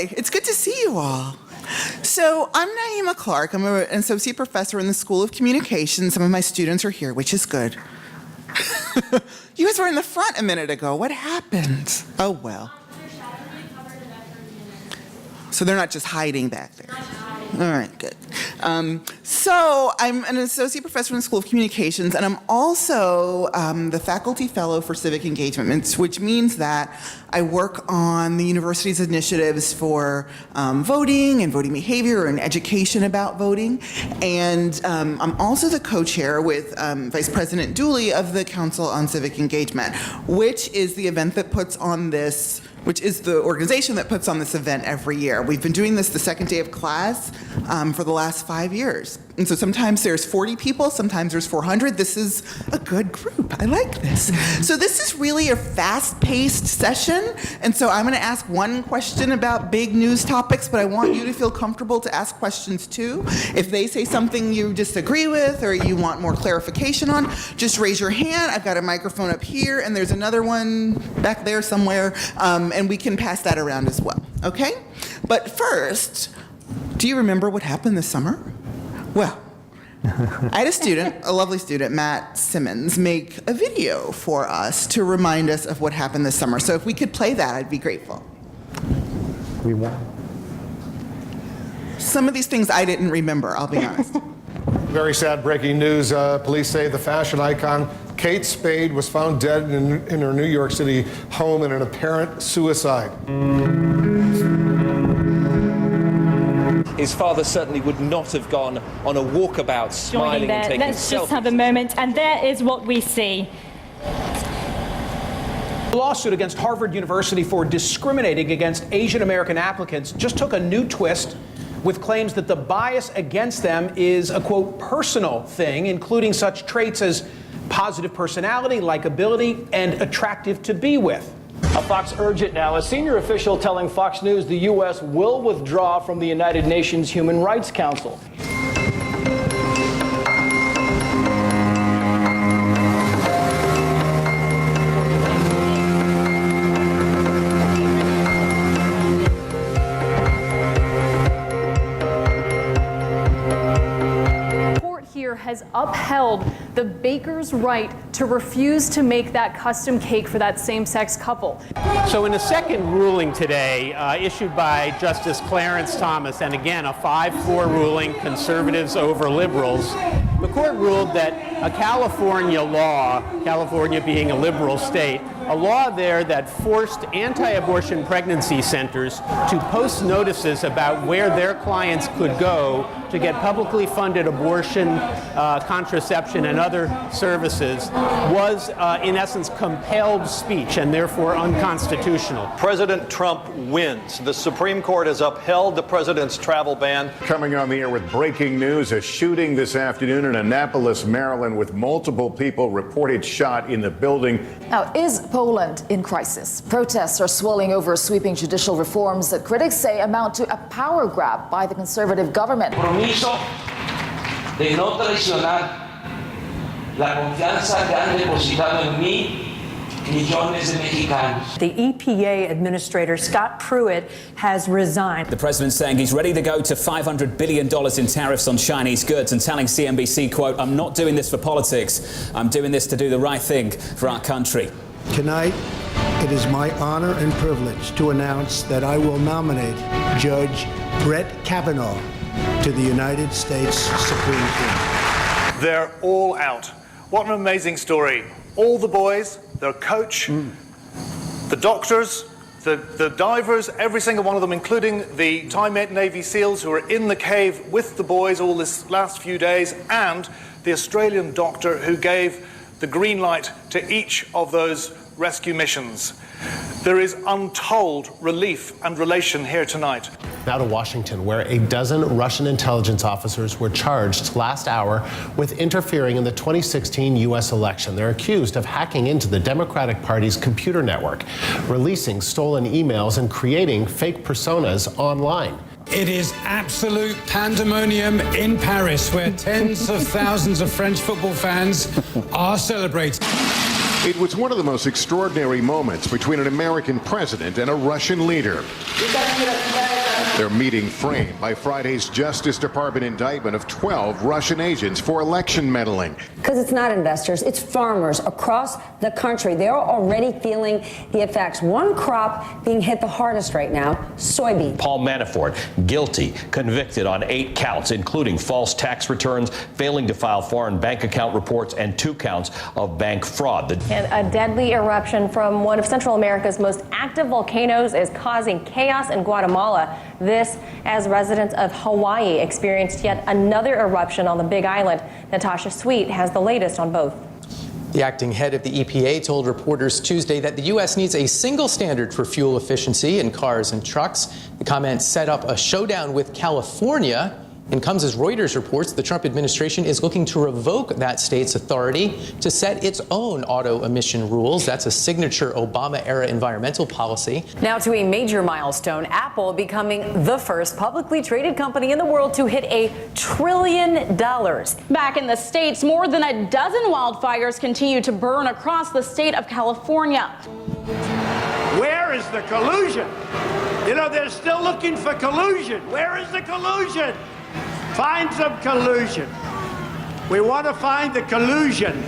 Hi, it's good to see you all. So I'm Naima Clark. I'm an associate professor in the School of Communication. Some of my students are here, which is good. You guys were in the front a minute ago. What happened? Oh, well. So they're not just hiding back there. All right, good. So I'm an associate professor in the School of Communications, and I'm also the faculty fellow for Civic Engagement, which means that I work on the university's initiatives for voting and voting behavior and education about voting. And I'm also the co-chair with Vice President Dooley of the Council on Civic Engagement, which is the event that puts on this, which is the organization that puts on this event every year. We've been doing this the second day of class for the last 5 years. And so sometimes there's 40 people, sometimes there's 400. This is a good group. I like this. So this is really a fast-paced session. And so I'm going to ask one question about big news topics, but I want you to feel comfortable to ask questions too. If they say something you disagree with or you want more clarification on, just raise your hand. I've got a microphone up here, and there's another one back there somewhere, and we can pass that around as well, okay? But first, do you remember what happened this summer? Well, I had a student, a lovely student, Matt Simmons, make a video for us to remind us of what happened this summer. So if we could play that, I'd be grateful. We won't. Some of these things I didn't remember, I'll be honest. Very sad breaking news. Police say the fashion icon Kate Spade was found dead in her New York City home in an apparent suicide. His father certainly would not have gone on a walkabout smiling and taking selfies. Let's just have a moment, and there is what we see. A lawsuit against Harvard University for discriminating against Asian American applicants just took a new twist with claims that the bias against them is a, quote, personal thing, including such traits as positive personality, likability, and attractive to be with. A Fox Urge It now. A senior official telling Fox News the U.S. will withdraw from the United Nations Human Rights Council. Has upheld the baker's right to refuse to make that custom cake for that same-sex couple. So in the second ruling today, issued by Justice Clarence Thomas, and again a 5-4 ruling, conservatives over liberals, the court ruled that a California law, California being a liberal state, a law there that forced anti-abortion pregnancy centers to post notices about where their clients could go to get publicly funded abortion, contraception, and other services was, in essence, compelled speech and therefore unconstitutional. President Trump wins. The Supreme Court has upheld the president's travel ban. Coming on the air with breaking news, a shooting this afternoon in Annapolis, Maryland, with multiple people reported shot in the building. Now, is Poland in crisis? Protests are swelling over sweeping judicial reforms that critics say amount to a power grab by the conservative government. Compromiso de no traicionar la confianza que han depositado en mí millones de mexicanos. The EPA administrator, Scott Pruitt, has resigned. The president saying he's ready to go to $500 billion in tariffs on Chinese goods and telling CNBC, quote, "I'm not doing this for politics. I'm doing this to do the right thing for our country." Tonight, it is my honor and privilege to announce that I will nominate Judge Brett Kavanaugh to the United States Supreme Court. They're all out. What an amazing story. All the boys, their coach, the doctors, the divers, every single one of them, including the Thai Navy SEALs who were in the cave with the boys all this last few days, and the Australian doctor who gave the green light to each of those rescue missions. There is untold relief and relation here tonight. Now to Washington, where a dozen Russian intelligence officers were charged last hour with interfering in the 2016 U.S. election. They're accused of hacking into the Democratic Party's computer network, releasing stolen emails and creating fake personas online. It is absolute pandemonium in Paris, where tens of thousands of French football fans are celebrating. It was one of the most extraordinary moments between an American president and a Russian leader. Their meeting framed by Friday's Justice Department indictment of 12 Russian agents for election meddling. Because it's not investors, it's farmers across the country. They're already feeling the effects. One crop being hit the hardest right now, soybean. Paul Manafort, guilty, convicted on 8 counts, including false tax returns, failing to file foreign bank account reports, and 2 counts of bank fraud. And a deadly eruption from one of Central America's most active volcanoes is causing chaos in Guatemala. This as residents of Hawaii experienced yet another eruption on the Big Island. Natasha Sweet has the latest on both. The acting head of the EPA told reporters Tuesday that the U.S. needs a single standard for fuel efficiency in cars and trucks. The comment set up a showdown with California and comes as Reuters reports the Trump administration is looking to revoke that state's authority to set its own auto emission rules. That's a signature Obama-era environmental policy. Now to a major milestone, Apple becoming the first publicly traded company in the world to hit $1 trillion. Back in the States, more than a dozen wildfires continue to burn across the state of California. Where is the collusion? You know, they're still looking for collusion. Where is the collusion? Find some collusion. We want to find the collusion.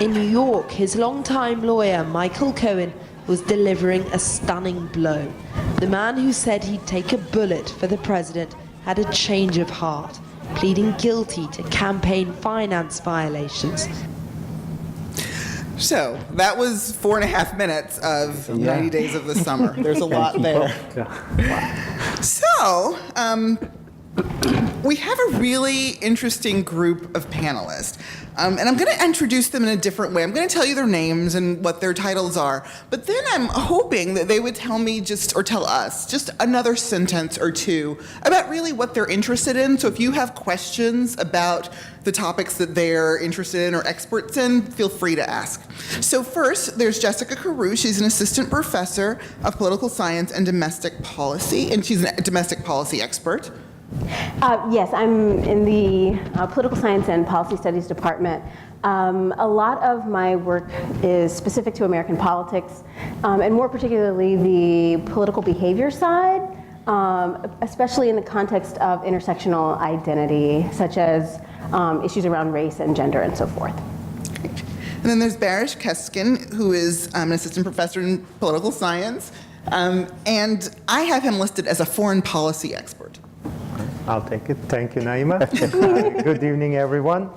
In New York, his longtime lawyer, Michael Cohen, was delivering a stunning blow. The man who said he'd take a bullet for the president had a change of heart, pleading guilty to campaign finance violations. So that was 4.5 minutes of 90 Days of the Summer. There's a lot there. So, we have a really interesting group of panelists. And I'm going to introduce them in a different way. I'm going to tell you their names and what their titles are. But then I'm hoping that they would tell me tell us just another sentence or two about really what they're interested in. So if you have questions about the topics that they're interested in or experts in, feel free to ask. So first, there's Jessica Carew. She's an assistant professor of political science and domestic policy, and she's a domestic policy expert. Yes, I'm in the Political Science and Policy Studies department. A lot of my work is specific to American politics, and more particularly the political behavior side, especially in the context of intersectional identity, such as issues around race and gender and so forth. Great. And then there's Baris Kesgin, who is an assistant professor in political science, and I have him listed as a foreign policy expert. I'll take it. Thank you, Naima. Good evening, everyone.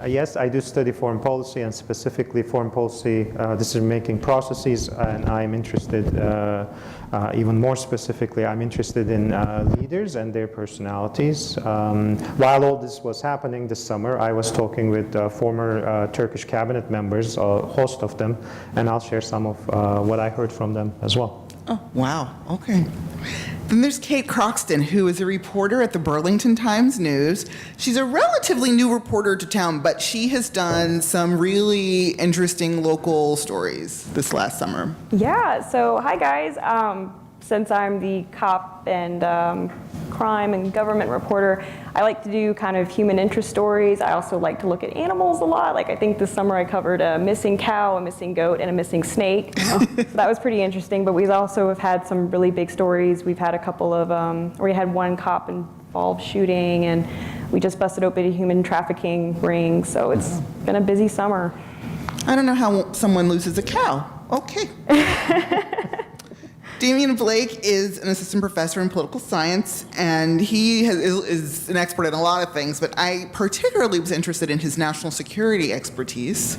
Yes, I do study foreign policy and specifically foreign policy decision-making processes, and I'm interested, even more specifically, I'm interested in leaders and their personalities. While all this was happening this summer, I was talking with former Turkish cabinet members, a host of them, and I'll share some of what I heard from them as well. Oh, wow. Okay. Then there's Kate Croxton, who is a reporter at the Burlington Times News. She's a relatively new reporter to town, but she has done some really interesting local stories this last summer. Yeah, so hi guys. Since I'm the cop and crime and government reporter, I like to do kind of human interest stories. I also like to look at animals a lot. Like I think this summer I covered a missing cow, a missing goat, and a missing snake. So that was pretty interesting, but we also have had some really big stories. We've had a couple of, we had one cop involved shooting, and we just busted open a human trafficking ring, so it's been a busy summer. I don't know how someone loses a cow. Okay. Damion Blake is an assistant professor in political science, and he is an expert in a lot of things, but I particularly was interested in his national security expertise.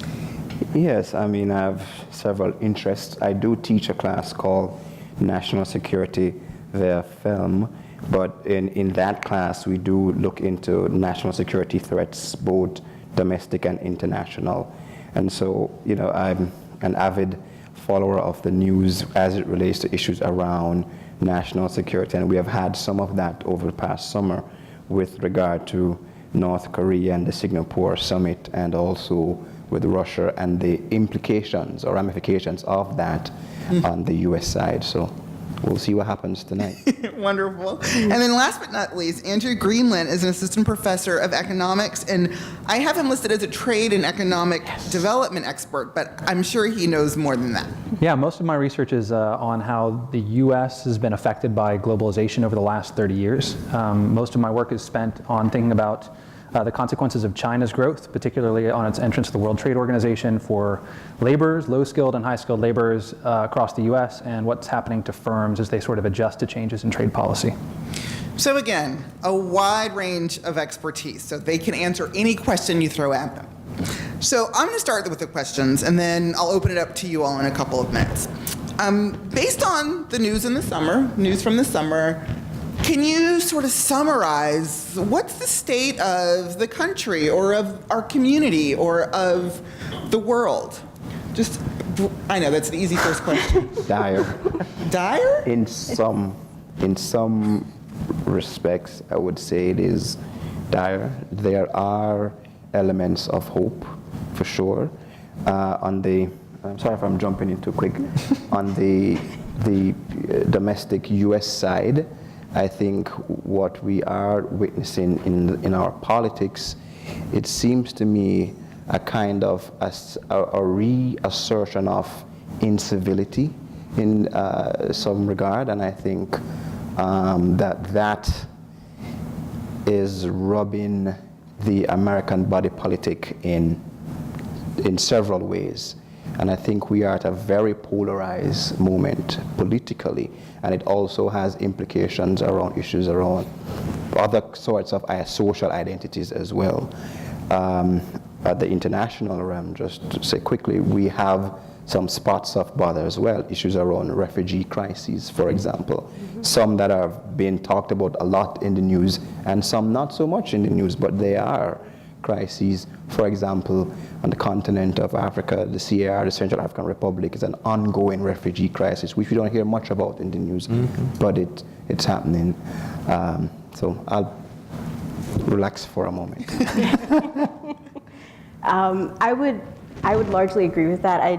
Yes, I mean, I have several interests. I do teach a class called National Security via Film, but in that class, we do look into national security threats, both domestic and international. And so, you know, I'm an avid follower of the news as it relates to issues around national security, and we have had some of that over the past summer with regard to North Korea and the Singapore summit, and also with Russia and the implications or ramifications of that on the U.S. side. So, we'll see what happens tonight. Wonderful. And then last but not least, Andrew Greenland is an assistant professor of economics, and I have him listed as a trade and economic development expert, but I'm sure he knows more than that. Yeah, most of my research is on how the U.S. has been affected by globalization over the last 30 years. Most of my work is spent on thinking about the consequences of China's growth, particularly on its entrance to the World Trade Organization for laborers, low-skilled and high-skilled laborers across the U.S., and what's happening to firms as they sort of adjust to changes in trade policy. So again, a wide range of expertise, so they can answer any question you throw at them. So I'm going to start with the questions, and then I'll open it up to you all in a couple of minutes. Based on the news from the summer, can you sort of summarize what's the state of the country or of our community or of the world? Just, I know that's the easy first question. Dire. Dire? In some respects, I would say it is dire. There are elements of hope, for sure. I'm sorry if I'm jumping in too quick. On the domestic U.S. side, I think what we are witnessing in our politics, it seems to me a kind of a reassertion of incivility in some regard, and I think that is rubbing the American body politic in several ways. And I think we are at a very polarized moment politically, and it also has implications around issues around other sorts of social identities as well. At the international realm, just to say quickly, we have some spots of bother as well, issues around refugee crises, for example. Some that have been talked about a lot in the news, and some not so much in the news, but they are crises. For example, on the continent of Africa, the CAR, the Central African Republic, is an ongoing refugee crisis, which we don't hear much about in the news, but it's happening. So I'll relax for a moment. I would largely agree with that.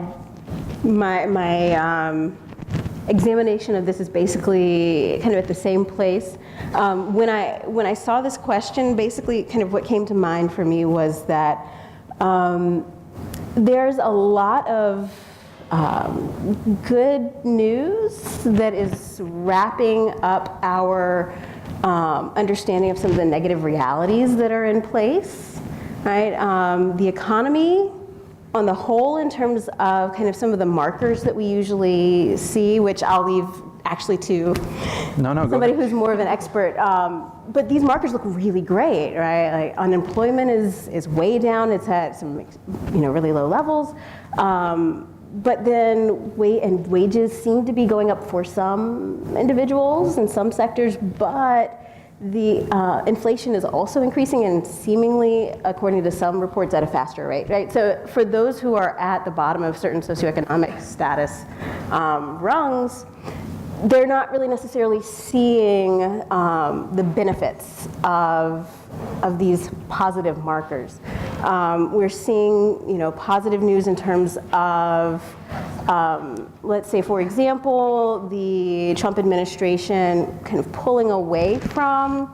My examination of this is basically kind of at the same place. When I saw this question, basically kind of what came to mind for me was that there's a lot of good news that is wrapping up our understanding of some of the negative realities that are in place, right? The economy on the whole, in terms of kind of some of the markers that we usually see, which I'll leave actually to somebody who's more of an expert. But these markers look really great, right? Like unemployment is way down. It's at some really low levels. But then wages seem to be going up for some individuals in some sectors, but the inflation is also increasing, and seemingly, according to some reports, at a faster rate, right? So for those who are at the bottom of certain socioeconomic status rungs, they're not really necessarily seeing the benefits of these positive markers. We're seeing, positive news in terms of, let's say, for example, the Trump administration kind of pulling away from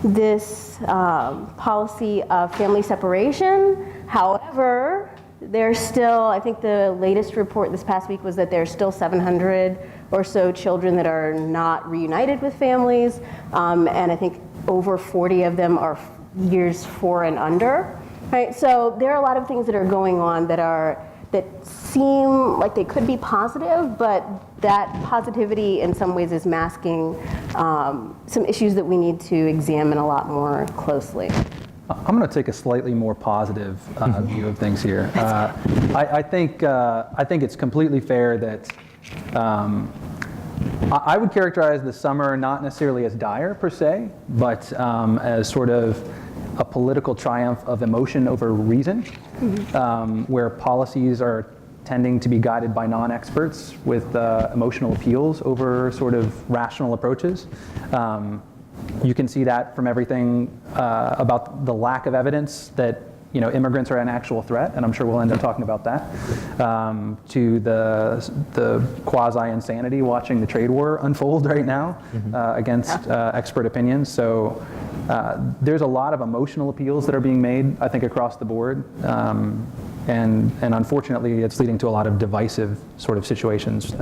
this policy of family separation. However, there's still, I think the latest report this past week was that there's still 700 or so children that are not reunited with families, and I think over 40 of them are years 4 and under. Right? So there are a lot of things that are going on that seem like they could be positive, but that positivity in some ways is masking some issues that we need to examine a lot more closely. I'm going to take a slightly more positive view of things here. I think it's completely fair that I would characterize the summer not necessarily as dire per se, but as sort of a political triumph of emotion over reason, where policies are tending to be guided by non-experts with emotional appeals over sort of rational approaches. You can see that from everything about the lack of evidence that immigrants are an actual threat, and I'm sure we'll end up talking about that, to the quasi-insanity watching the trade war unfold right now against expert opinions. So there's a lot of emotional appeals that are being made, I think, across the board. And unfortunately, it's leading to a lot of divisive sort of situations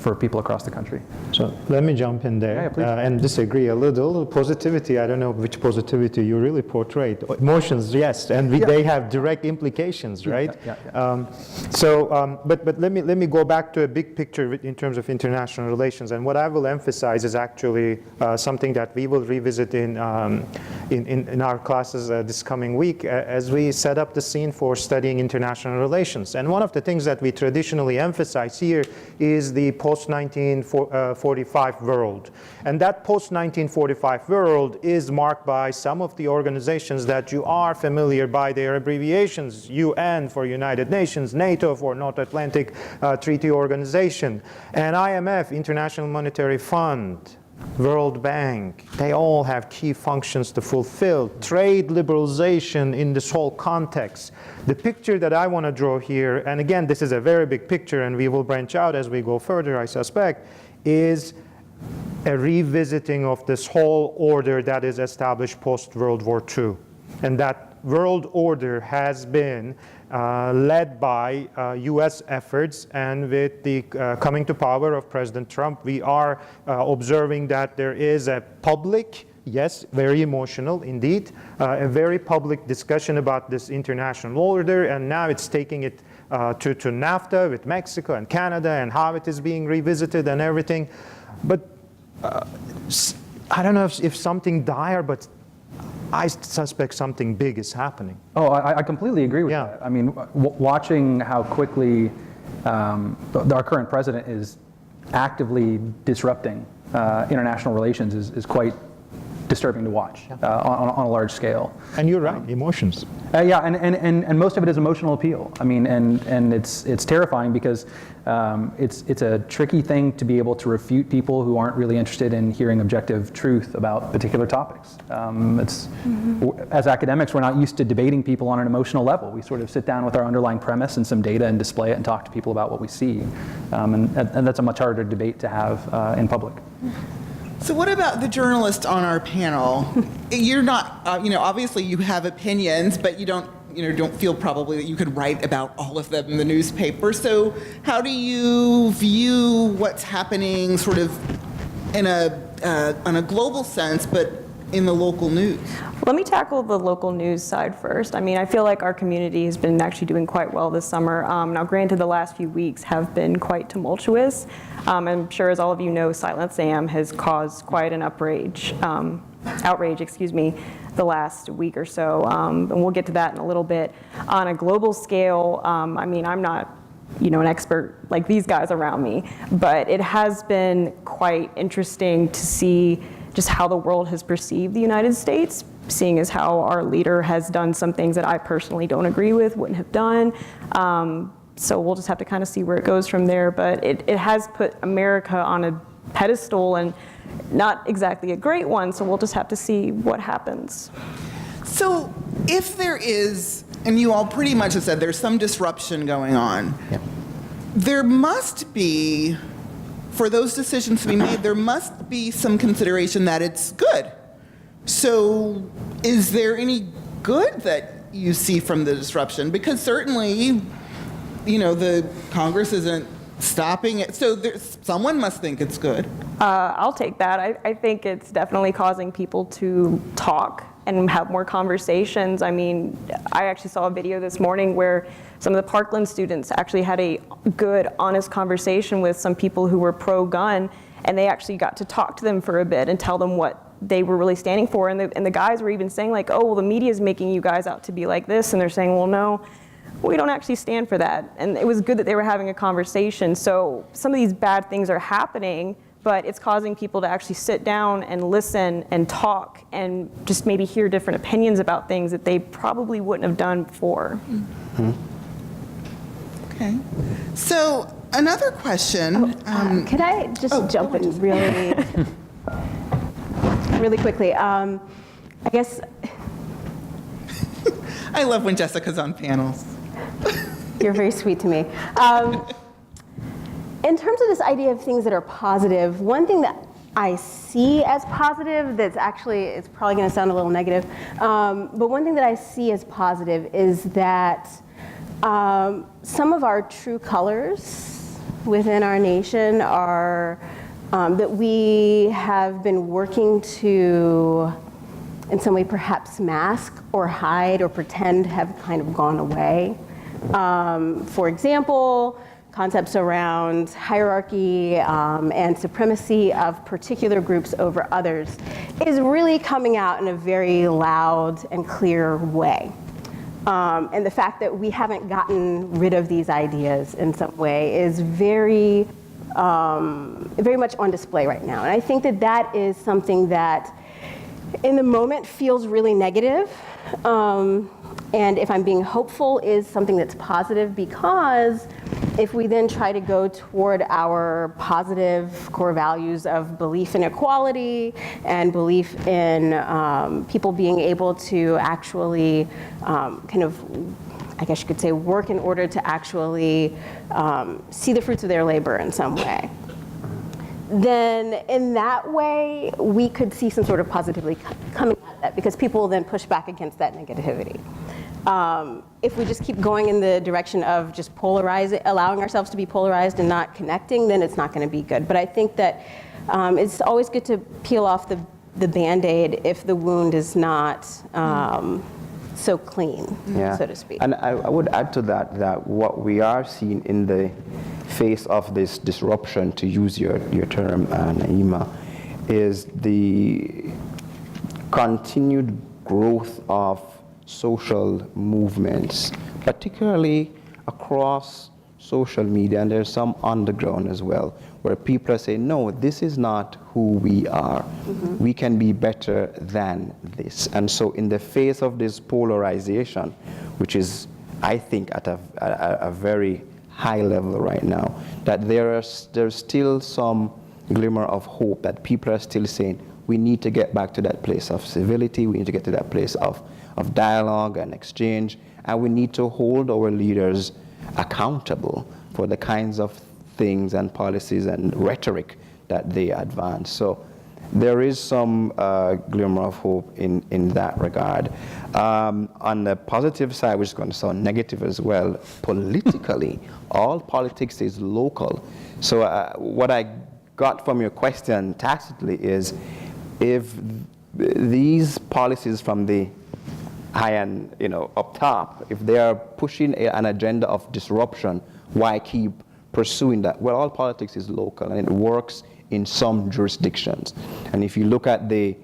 for people across the country. So let me jump in there and disagree a little. Positivity, I don't know which positivity you really portrayed. Emotions, yes, and they have direct implications, right? But let me go back to a big picture in terms of international relations. And what I will emphasize is actually something that we will revisit in our classes this coming week as we set up the scene for studying international relations. And one of the things that we traditionally emphasize here is the post-1945 world. And that post-1945 world is marked by some of the organizations that you are familiar by their abbreviations: UN for United Nations, NATO for North Atlantic Treaty Organization, and IMF, International Monetary Fund, World Bank. They all have key functions to fulfill. Trade liberalization in this whole context. The picture that I want to draw here, and again, this is a very big picture and we will branch out as we go further, I suspect, is a revisiting of this whole order that is established post-World War II. And that world order has been led by U.S. efforts, and with the coming to power of President Trump, we are observing that there is a public, yes, very emotional indeed, a very public discussion about this international order, and now it's taking it to NAFTA with Mexico and Canada and how it is being revisited and everything. But I don't know if something dire, but I suspect something big is happening. Oh, I completely agree with that. I mean, watching how quickly our current president is actively disrupting international relations is quite disturbing to watch on a large scale. And you're right, emotions. Yeah, and most of it is emotional appeal. I mean, and it's terrifying because it's a tricky thing to be able to refute people who aren't really interested in hearing objective truth about particular topics. As academics, we're not used to debating people on an emotional level. We sort of sit down with our underlying premise and some data and display it and talk to people about what we see. And that's a much harder debate to have in public. So what about the journalist on our panel? You're not, obviously you have opinions, but you don't feel probably that you could write about all of them in the newspaper. So how do you view what's happening sort of on a global sense, but in the local news? Let me tackle the local news side first. I mean, I feel like our community has been actually doing quite well this summer. Now, granted, the last few weeks have been quite tumultuous. I'm sure, as all of you know, Silent Sam has caused quite an outrage, the last week or so. And we'll get to that in a little bit. On a global scale, I mean, I'm not an expert like these guys around me, but it has been quite interesting to see just how the world has perceived the United States, seeing as how our leader has done some things that I personally don't agree with, wouldn't have done. So we'll just have to kind of see where it goes from there. But it has put America on a pedestal, and not exactly a great one, so we'll just have to see what happens. So if there is, and you all pretty much have said there's some disruption going on, there must be, for those decisions to be made, there must be some consideration that it's good. So is there any good that you see from the disruption? Because certainly, the Congress isn't stopping it. So someone must think it's good. I'll take that. I think it's definitely causing people to talk and have more conversations. I mean, I actually saw a video this morning where some of the Parkland students actually had a good, honest conversation with some people who were pro-gun, and they actually got to talk to them for a bit and tell them what they were really standing for. And the guys were even saying, like, oh, well, the media is making you guys out to be like this. And they're saying, well, no, we don't actually stand for that. And it was good that they were having a conversation. So some of these bad things are happening, but it's causing people to actually sit down and listen and talk and just maybe hear different opinions about things that they probably wouldn't have done before. Mm-hmm. Okay. So another question. Could I just jump in really quickly? I guess I love when Jessica's on panels. You're very sweet to me. In terms of this idea of things that are positive, one thing that I see as positive that's actually, it's probably going to sound a little negative, but one thing that I see as positive is that some of our true colors within our nation are that we have been working to, in some way, perhaps mask or hide or pretend have kind of gone away. For example, concepts around hierarchy and supremacy of particular groups over others is really coming out in a very loud and clear way. And the fact that we haven't gotten rid of these ideas in some way is very, very much on display right now. And I think that that is something that in the moment feels really negative. And if I'm being hopeful, is something that's positive, because if we then try to go toward our positive core values of belief in equality and belief in people being able to actually kind of, I guess you could say, work in order to actually see the fruits of their labor in some way, then in that way, we could see some sort of positively coming out of that, because people will then push back against that negativity. If we just keep going in the direction of just polarizing, allowing ourselves to be polarized and not connecting, then it's not going to be good. But I think that it's always good to peel off the Band-Aid if the wound is not so clean, so to speak. And I would add to that what we are seeing in the face of this disruption, to use your term, Naima, is the continued growth of social movements, particularly across social media, and there's some underground as well, where people are saying, no, this is not who we are. We can be better than this. And so in the face of this polarization, which is, I think, at a very high level right now, that there's still some glimmer of hope, that people are still saying, we need to get back to that place of civility, we need to get to that place of dialogue and exchange, and we need to hold our leaders accountable for the kinds of things and policies and rhetoric that they advance. So there is some glimmer of hope in that regard. On the positive side, which is going to sound negative as well, politically, all politics is local. So what I got from your question tacitly is, if these policies from the high and up top, if they are pushing an agenda of disruption, why keep pursuing that? Well, all politics is local, and it works in some jurisdictions. And if you look at the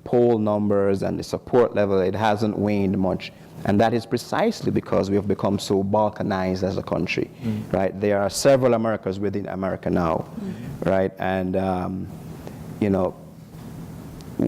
poll numbers and the support level, it hasn't waned much. And that is precisely because we have become so balkanized as a country, right? There are several Americas within America now, right? And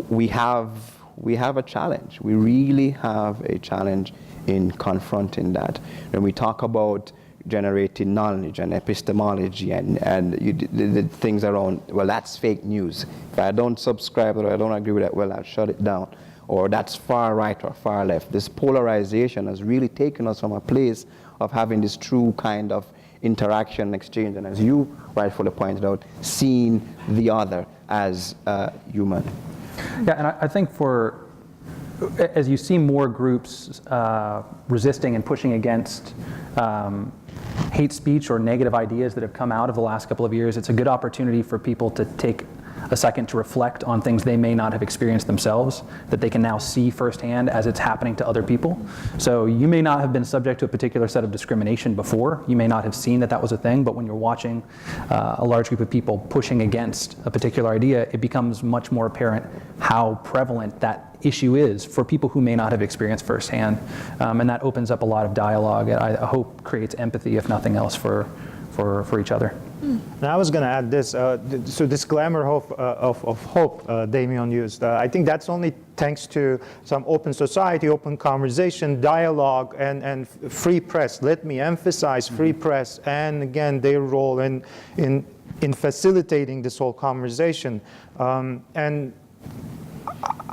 we have a challenge. We really have a challenge in confronting that. When we talk about generating knowledge and epistemology and the things around, well, that's fake news. If I don't subscribe or I don't agree with that, well, I'll shut it down. Or that's far right or far left. This polarization has really taken us from a place of having this true kind of interaction and exchange, and as you rightfully pointed out, seeing the other as human. Yeah, and I think as you see more groups resisting and pushing against hate speech or negative ideas that have come out of the last couple of years, it's a good opportunity for people to take a second to reflect on things they may not have experienced themselves, that they can now see firsthand as it's happening to other people. So you may not have been subject to a particular set of discrimination before. You may not have seen that was a thing, but when you're watching a large group of people pushing against a particular idea, it becomes much more apparent how prevalent that issue is for people who may not have experienced firsthand. And that opens up a lot of dialogue, and I hope creates empathy, if nothing else, for each other. Now I was going to add this. So this glamour of hope Damion used, I think that's only thanks to some open society, open conversation, dialogue, and free press. Let me emphasize free press, and again, their role in facilitating this whole conversation. And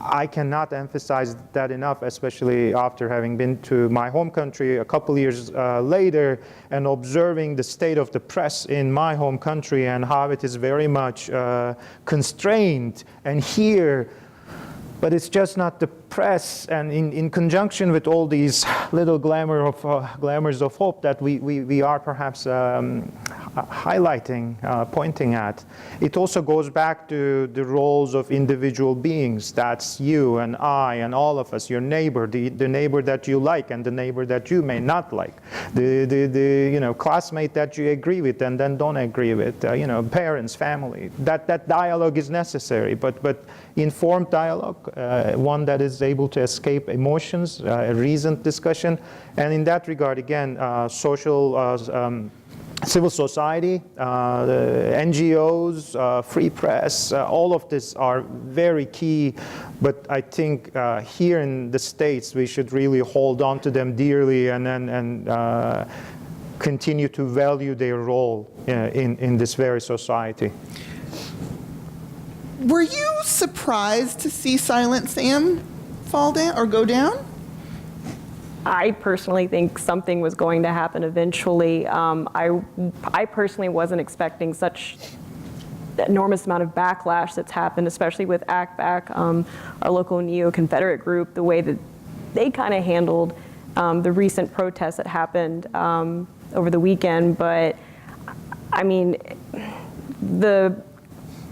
I cannot emphasize that enough, especially after having been to my home country a couple years later and observing the state of the press in my home country and how it is very much constrained. And here, but it's just not the press, and in conjunction with all these little glamours of hope that we are perhaps highlighting, pointing at. It also goes back to the roles of individual beings. That's you and I and all of us, your neighbor, the neighbor that you like and the neighbor that you may not like, the classmate that you agree with and then don't agree with, parents, family. That dialogue is necessary, but informed dialogue, one that is able to escape emotions, a reasoned discussion. And in that regard, again, civil society, NGOs, free press, all of this are very key. But I think here in the States, we should really hold on to them dearly and continue to value their role in this very society. Were you surprised to see Silent Sam fall down or go down? I personally think something was going to happen eventually. I personally wasn't expecting such enormous amount of backlash that's happened, especially with ACT Back, our local neo-Confederate group, the way that they kind of handled the recent protests that happened over the weekend. But I mean, the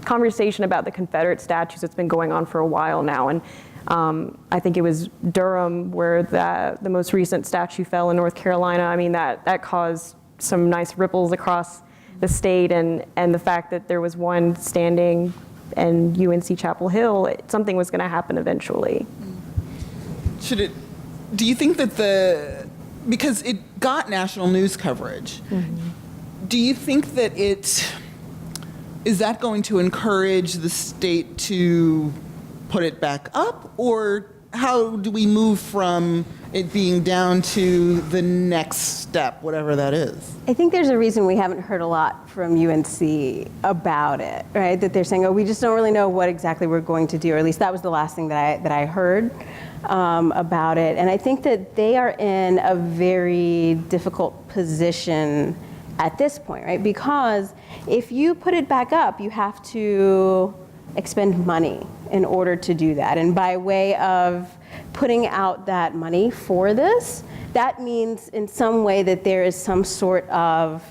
conversation about the Confederate statues that's been going on for a while now, and I think it was Durham where the most recent statue fell in North Carolina. I mean, that caused some nice ripples across the state, and the fact that there was one standing in UNC Chapel Hill, something was going to happen eventually. Do you think that because it got national news coverage, do you think that is that going to encourage the state to put it back up, or how do we move from it being down to the next step, whatever that is? I think there's a reason we haven't heard a lot from UNC about it, right? That they're saying, oh, we just don't really know what exactly we're going to do, or at least that was the last thing that I heard about it. And I think that they are in a very difficult position at this point, right? Because if you put it back up, you have to expend money in order to do that. And by way of putting out that money for this, that means in some way that there is some sort of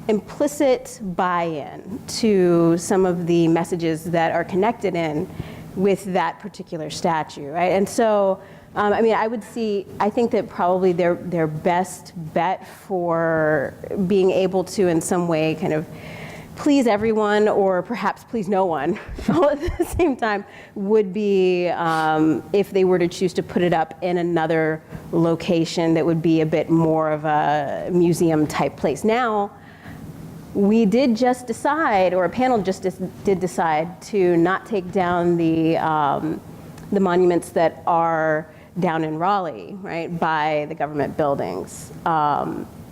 implicit buy-in to some of the messages that are connected in with that particular statue, right? And so, I mean, I think that probably their best bet for being able to in some way kind of please everyone, or perhaps please no one, all at the same time, would be if they were to choose to put it up in another location that would be a bit more of a museum type place. Now, we did just decide, or a panel just did decide, to not take down the monuments that are down in Raleigh, right, by the government buildings.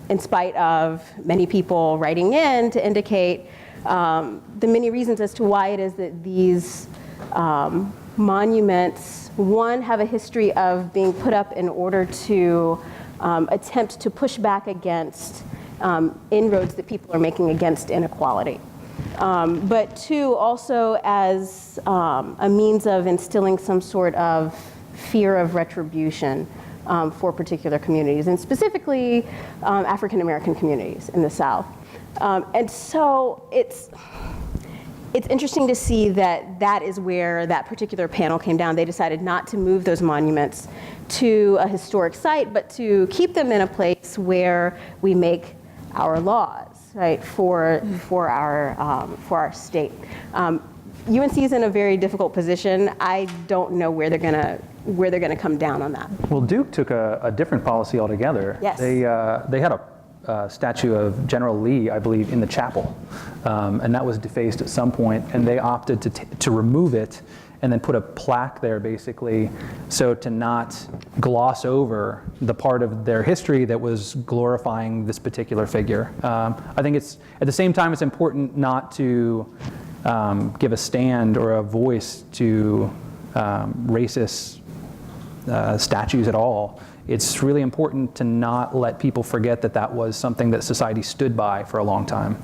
In spite of many people writing in to indicate the many reasons as to why it is that these monuments, one, have a history of being put up in order to attempt to push back against inroads that people are making against inequality. But two, also as a means of instilling some sort of fear of retribution for particular communities, and specifically African American communities in the South. And so it's interesting to see that is where that particular panel came down. They decided not to move those monuments to a historic site, but to keep them in a place where we make our laws, right, for our state. UNC is in a very difficult position. I don't know where they're gonna come down on that. Well, Duke took a different policy altogether. Yes. They had a statue of General Lee, I believe, in the chapel, and that was defaced at some point, and they opted to remove it and then put a plaque there, basically, so to not gloss over the part of their history that was glorifying this particular figure. I think it's, at the same time, it's important not to give a stand or a voice to racist statues at all. It's really important to not let people forget that that was something that society stood by for a long time.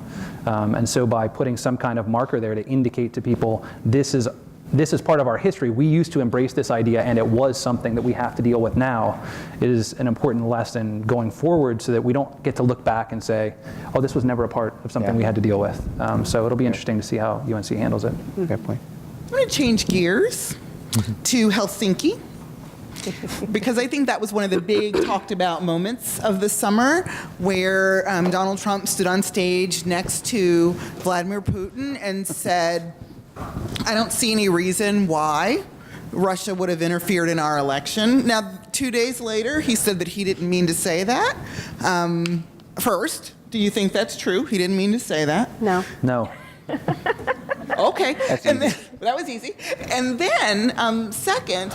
And so by putting some kind of marker there to indicate to people, this is part of our history. We used to embrace this idea, and it was something that we have to deal with now, is an important lesson going forward, so that we don't get to look back and say, oh, this was never a part of something we had to deal with. So it'll be interesting to see how UNC handles it. Fair point. I'm going to change gears to Helsinki, because I think that was one of the big talked about moments of the summer, where Donald Trump stood on stage next to Vladimir Putin and said, I don't see any reason why Russia would have interfered in our election. Now, 2 days later, he said that he didn't mean to say that. First, do you think that's true? He didn't mean to say that? No. No. Okay. And then, that was easy. And then, second,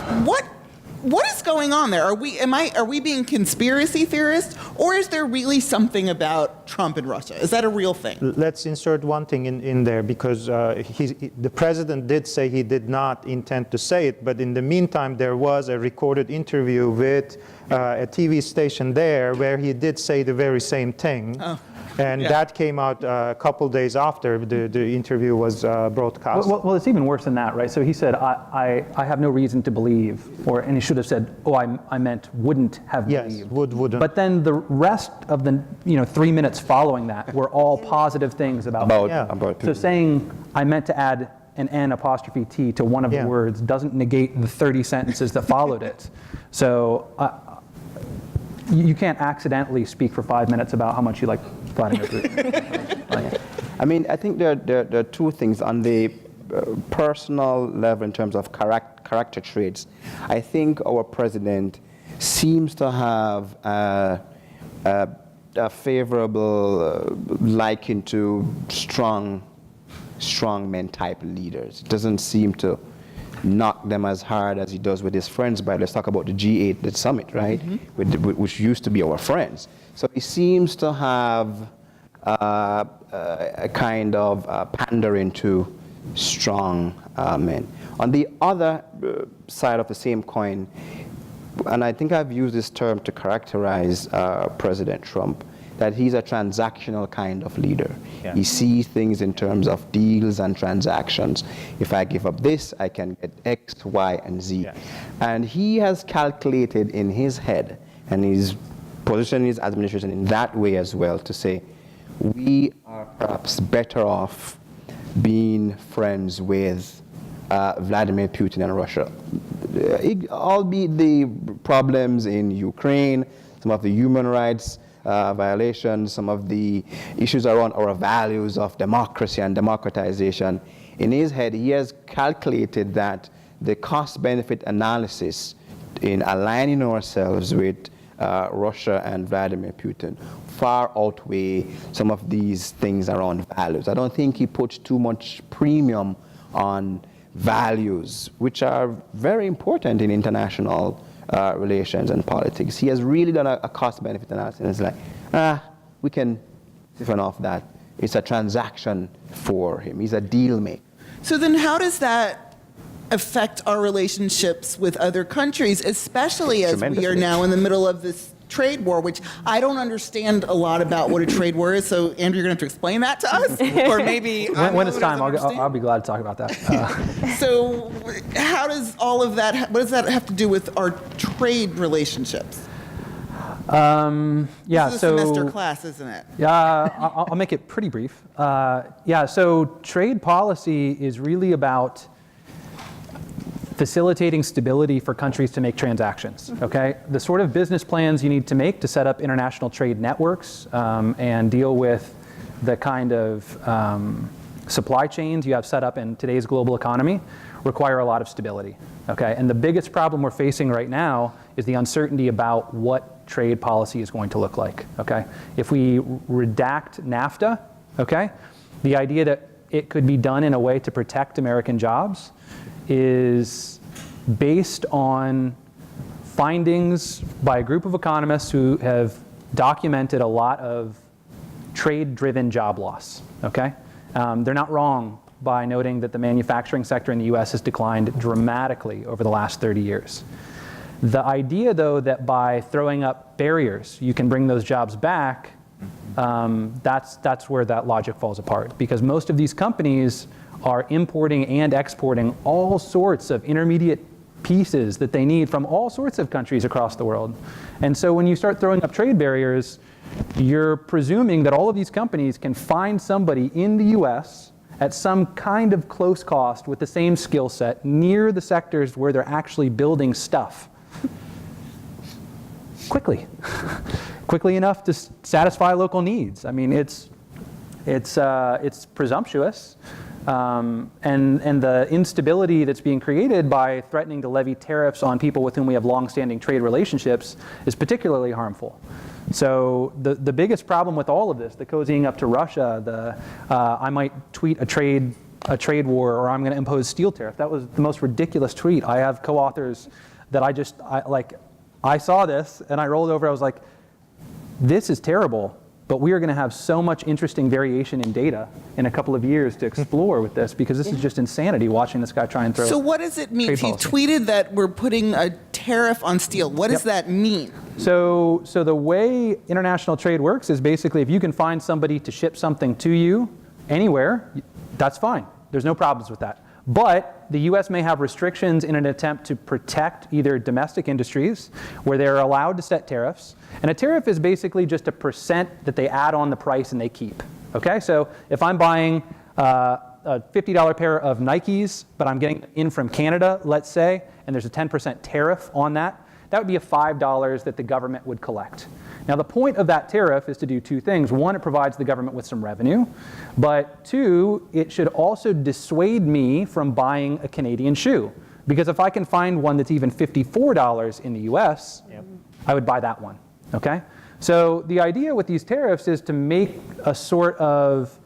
what is going on there? Are we being conspiracy theorists, or is there really something about Trump and Russia? Is that a real thing? Let's insert one thing in there, because the president did say he did not intend to say it, but in the meantime there was a recorded interview with a TV station there where he did say the very same thing. Oh. And that came out a couple days after the interview was broadcast. Well, it's even worse than that, right? So he said, I have no reason to believe, and he should have said, oh, I meant wouldn't have believed. Yes, wouldn't. But then the rest of the 3 minutes following that were all positive things about Putin. So saying, I meant to add an N''T to one of the words doesn't negate the 30 sentences that followed it. So you can't accidentally speak for 5 minutes about how much you like Vladimir Putin. I mean, I think there are two things on the personal level in terms of character traits. I think our president seems to have a favorable liking to strong men type leaders. It doesn't seem to knock them as hard as he does with his friends. But let's talk about the G8, the summit, right? Which used to be our friends. So he seems to have a kind of pandering to strong men. On the other side of the same coin, and I think I've used this term to characterize President Trump, that he's a transactional kind of leader. Yeah. He sees things in terms of deals and transactions. If I give up this, I can get X, Y, and Z. Yeah. And he has calculated in his head, and he's positioning his administration in that way as well, to say, we are perhaps better off being friends with Vladimir Putin and Russia. Albeit the problems in Ukraine, some of the human rights violations, some of the issues around our values of democracy and democratization. In his head, he has calculated that the cost-benefit analysis in aligning ourselves with Russia and Vladimir Putin far outweigh some of these things around values. I don't think he puts too much premium on values, which are very important in international relations and politics. He has really done a cost-benefit analysis, and it's like, we can siphon off that. It's a transaction for him. He's a deal maker. So then how does that affect our relationships with other countries, especially as we are now in the middle of this trade war, which I don't understand a lot about what a trade war is. So, Andrew, you're going to have to explain that to us? Or maybe... when it's time, I'll be glad to talk about that. So how does all of that, what does that have to do with our trade relationships? Yeah, this is a semester class, isn't it? Yeah, I'll make it pretty brief. So trade policy is really about facilitating stability for countries to make transactions, okay? The sort of business plans you need to make to set up international trade networks and deal with the kind of supply chains you have set up in today's global economy require a lot of stability, okay? And the biggest problem we're facing right now is the uncertainty about what trade policy is going to look like, okay? If we redact NAFTA, okay, the idea that it could be done in a way to protect American jobs is based on findings by a group of economists who have documented a lot of trade-driven job loss, okay? They're not wrong by noting that the manufacturing sector in the US has declined dramatically over the last 30 years. The idea, though, that by throwing up barriers, you can bring those jobs back, that's where that logic falls apart. Because most of these companies are importing and exporting all sorts of intermediate pieces that they need from all sorts of countries across the world. And so when you start throwing up trade barriers, you're presuming that all of these companies can find somebody in the US at some kind of close cost with the same skill set near the sectors where they're actually building stuff. Quickly. Quickly enough to satisfy local needs. I mean, it's presumptuous. And the instability that's being created by threatening to levy tariffs on people with whom we have long-standing trade relationships is particularly harmful. So the biggest problem with all of this, the cozying up to Russia, I might tweet a trade war, or I'm going to impose steel tariff. That was the most ridiculous tweet. I have co-authors that I saw this and I rolled over. I was like, this is terrible. But we are going to have so much interesting variation in data in a couple of years to explore with this, because this is just insanity watching this guy try and throw. So what does it mean? He tweeted that we're putting a tariff on steel. What does that mean? So the way international trade works is basically if you can find somebody to ship something to you anywhere, that's fine. There's no problems with that. But the US may have restrictions in an attempt to protect either domestic industries where they're allowed to set tariffs. And a tariff is basically just a percent that they add on the price and they keep. Okay, so if I'm buying a $50 pair of Nikes, but I'm getting in from Canada, let's say, and there's a 10% tariff on that, that would be a $5 that the government would collect. Now, the point of that tariff is to do two things. One, it provides the government with some revenue. But two, it should also dissuade me from buying a Canadian shoe. Because if I can find one that's even $54 in the US, I would buy that one. Okay? So the idea with these tariffs is to make a sort of,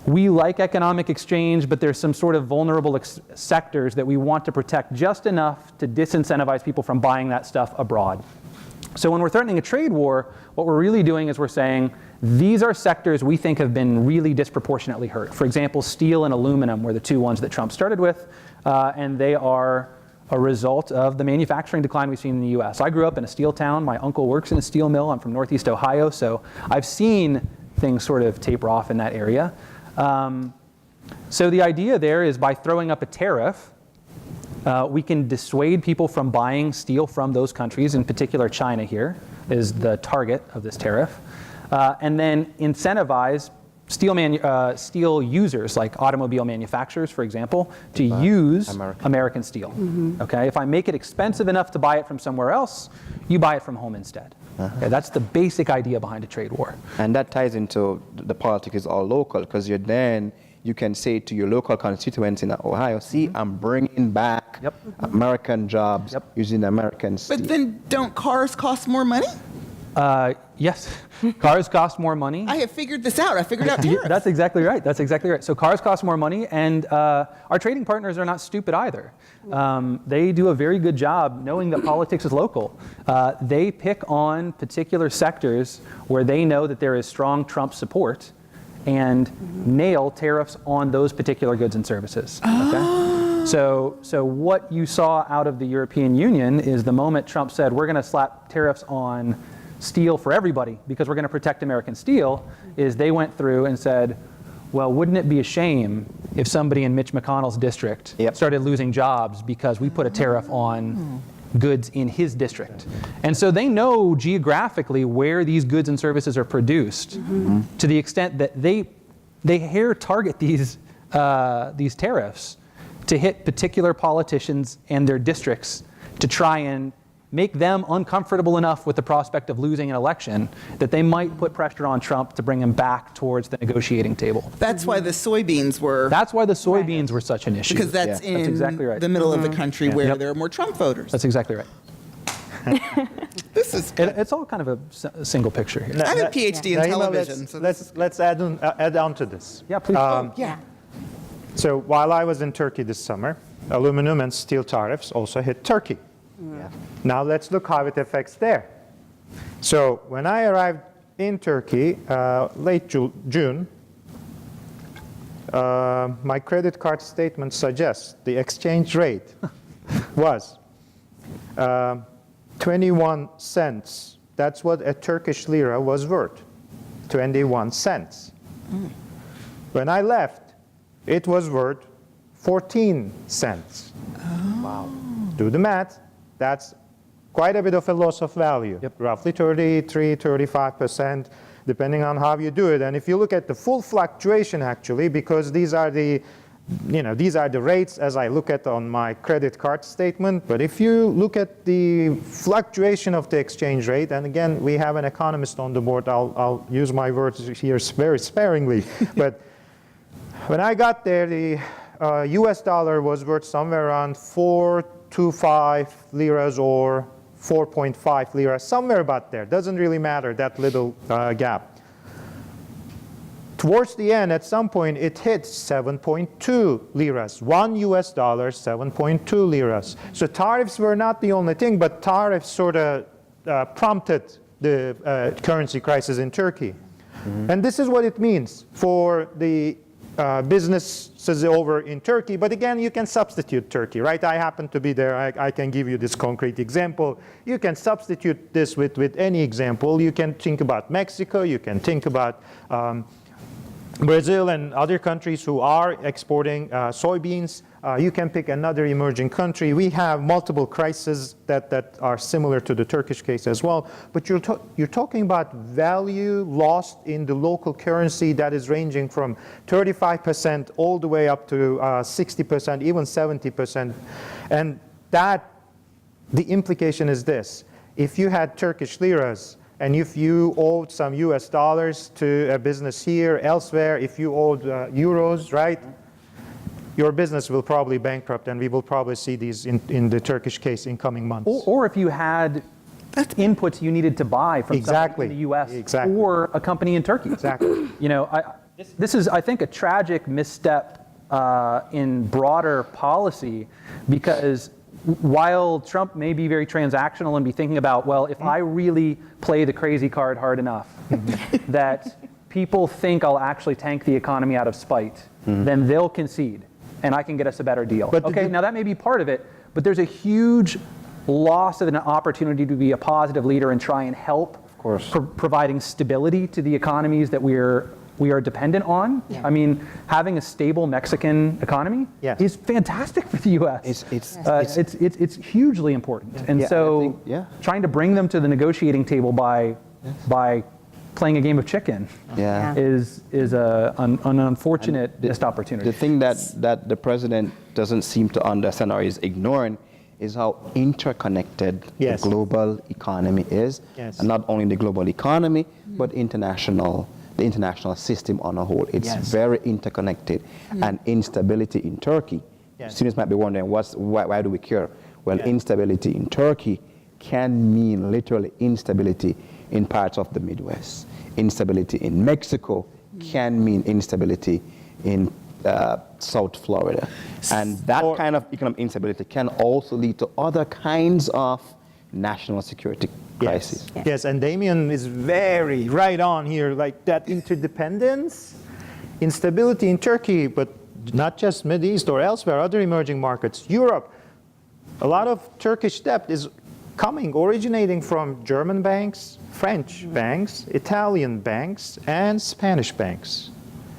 we like economic exchange, but there's some sort of vulnerable sectors that we want to protect just enough to disincentivize people from buying that stuff abroad. So when we're threatening a trade war, what we're really doing is we're saying, these are sectors we think have been really disproportionately hurt. For example, steel and aluminum were the two ones that Trump started with, and they are a result of the manufacturing decline we've seen in the US. I grew up in a steel town. My uncle works in a steel mill. I'm from Northeast Ohio, so I've seen things sort of taper off in that area. So the idea there is by throwing up a tariff, we can dissuade people from buying steel from those countries, in particular China here is the target of this tariff, and then incentivize steel users like automobile manufacturers, for example, to use American steel. Okay, if I make it expensive enough to buy it from somewhere else, you buy it from home instead. Okay, that's the basic idea behind a trade war. And that ties into the politics is all local, because you can say to your local constituents in Ohio, see, I'm bringing back American jobs using American steel. But then don't cars cost more money? Yes, cars cost more money. I have figured this out. I figured out tariffs. That's exactly right. That's exactly right. So cars cost more money, and our trading partners are not stupid either. They do a very good job knowing that politics is local. They pick on particular sectors where they know that there is strong Trump support and nail tariffs on those particular goods and services. Okay? So what you saw out of the European Union is the moment Trump said, we're going to slap tariffs on steel for everybody because we're going to protect American steel, is they went through and said, well, wouldn't it be a shame if somebody in Mitch McConnell's district started losing jobs because we put a tariff on goods in his district? And so they know geographically where these goods and services are produced to the extent that they target these tariffs to hit particular politicians and their districts to try and make them uncomfortable enough with the prospect of losing an election that they might put pressure on Trump to bring him back towards the negotiating table. That's why the soybeans were... That's why the soybeans were such an issue. Because that's in exactly right. the middle of the country where there are more Trump voters. That's exactly right. This is it's all kind of a single picture here. I have a PhD in television. Let's add on to this. Yeah, please. So while I was in Turkey this summer, aluminum and steel tariffs also hit Turkey. Now let's look how it affects there. So when I arrived in Turkey late June, my credit card statement suggests the exchange rate was 21 cents. That's what a Turkish lira was worth, 21 cents. When I left, it was worth 14 cents. Wow. Do the math. That's quite a bit of a loss of value, roughly 33, 35%, depending on how you do it. And if you look at the full fluctuation, actually, because these are the rates as I look at on my credit card statement. But if you look at the fluctuation of the exchange rate, and again, we have an economist on the board, I'll use my words here very sparingly. But when I got there, the US dollar was worth somewhere around 4.25 liras or 4.5 liras, somewhere about there. Doesn't really matter, that little gap. Towards the end, at some point, it hit 7.2 liras. 1 US dollar, 7.2 liras. So tariffs were not the only thing, but tariffs sort of prompted the currency crisis in Turkey. And this is what it means for the businesses over in Turkey. But again, you can substitute Turkey, right? I happen to be there. I can give you this concrete example. You can substitute this with any example. You can think about Mexico. You can think about Brazil and other countries who are exporting soybeans. You can pick another emerging country. We have multiple crises that are similar to the Turkish case as well. But you're talking about value lost in the local currency that is ranging from 35% all the way up to 60%, even 70%. And the implication is this. If you had Turkish liras, and if you owed some US dollars to a business here, elsewhere, if you owed euros, right, your business will probably bankrupt, and we will probably see these in the Turkish case in coming months. Or if you had inputs you needed to buy from somebody in the US or a company in Turkey. Exactly. You know, this is, I think, a tragic misstep in broader policy, because while Trump may be very transactional and be thinking about, well, if I really play the crazy card hard enough, that people think I'll actually tank the economy out of spite, then they'll concede, and I can get us a better deal. But okay, now that may be part of it, but there's a huge loss of an opportunity to be a positive leader and try and help providing stability to the economies that we are dependent on. I mean, having a stable Mexican economy is fantastic for the U.S. It's hugely important. And so trying to bring them to the negotiating table by playing a game of chicken is an unfortunate missed opportunity. The thing that the president doesn't seem to understand or is ignoring is how interconnected the global economy is. And not only the global economy, but the international system on a whole. It's very interconnected. And instability in Turkey, students might be wondering, why do we care? Well, instability in Turkey can mean literally instability in parts of the Midwest. Instability in Mexico can mean instability in South Florida. And that kind of economic instability can also lead to other kinds of national security crisis. Yes, and Damion is very right on here, like that interdependence, instability in Turkey, but not just Middle East or elsewhere, other emerging markets. Europe, a lot of Turkish debt is originating from German banks, French banks, Italian banks, and Spanish banks.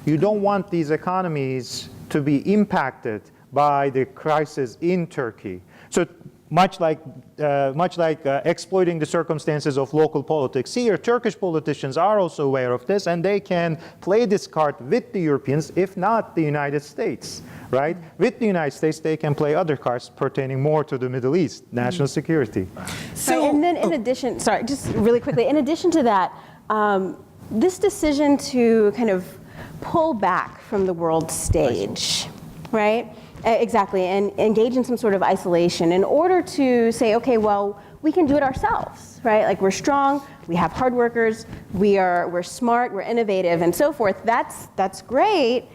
You don't want these economies to be impacted by the crisis in Turkey. So much like exploiting the circumstances of local politics here, Turkish politicians are also aware of this, and they can play this card with the Europeans, if not the United States, right? With the United States, they can play other cards pertaining more to the Middle East, national security. So, and then in addition, sorry, just really quickly, in addition to that, this decision to kind of pull back from the world stage, right? Exactly, and engage in some sort of isolation in order to say, okay, well, we can do it ourselves, right? Like, we're strong, we have hard workers, we're smart, we're innovative, and so forth. That's great,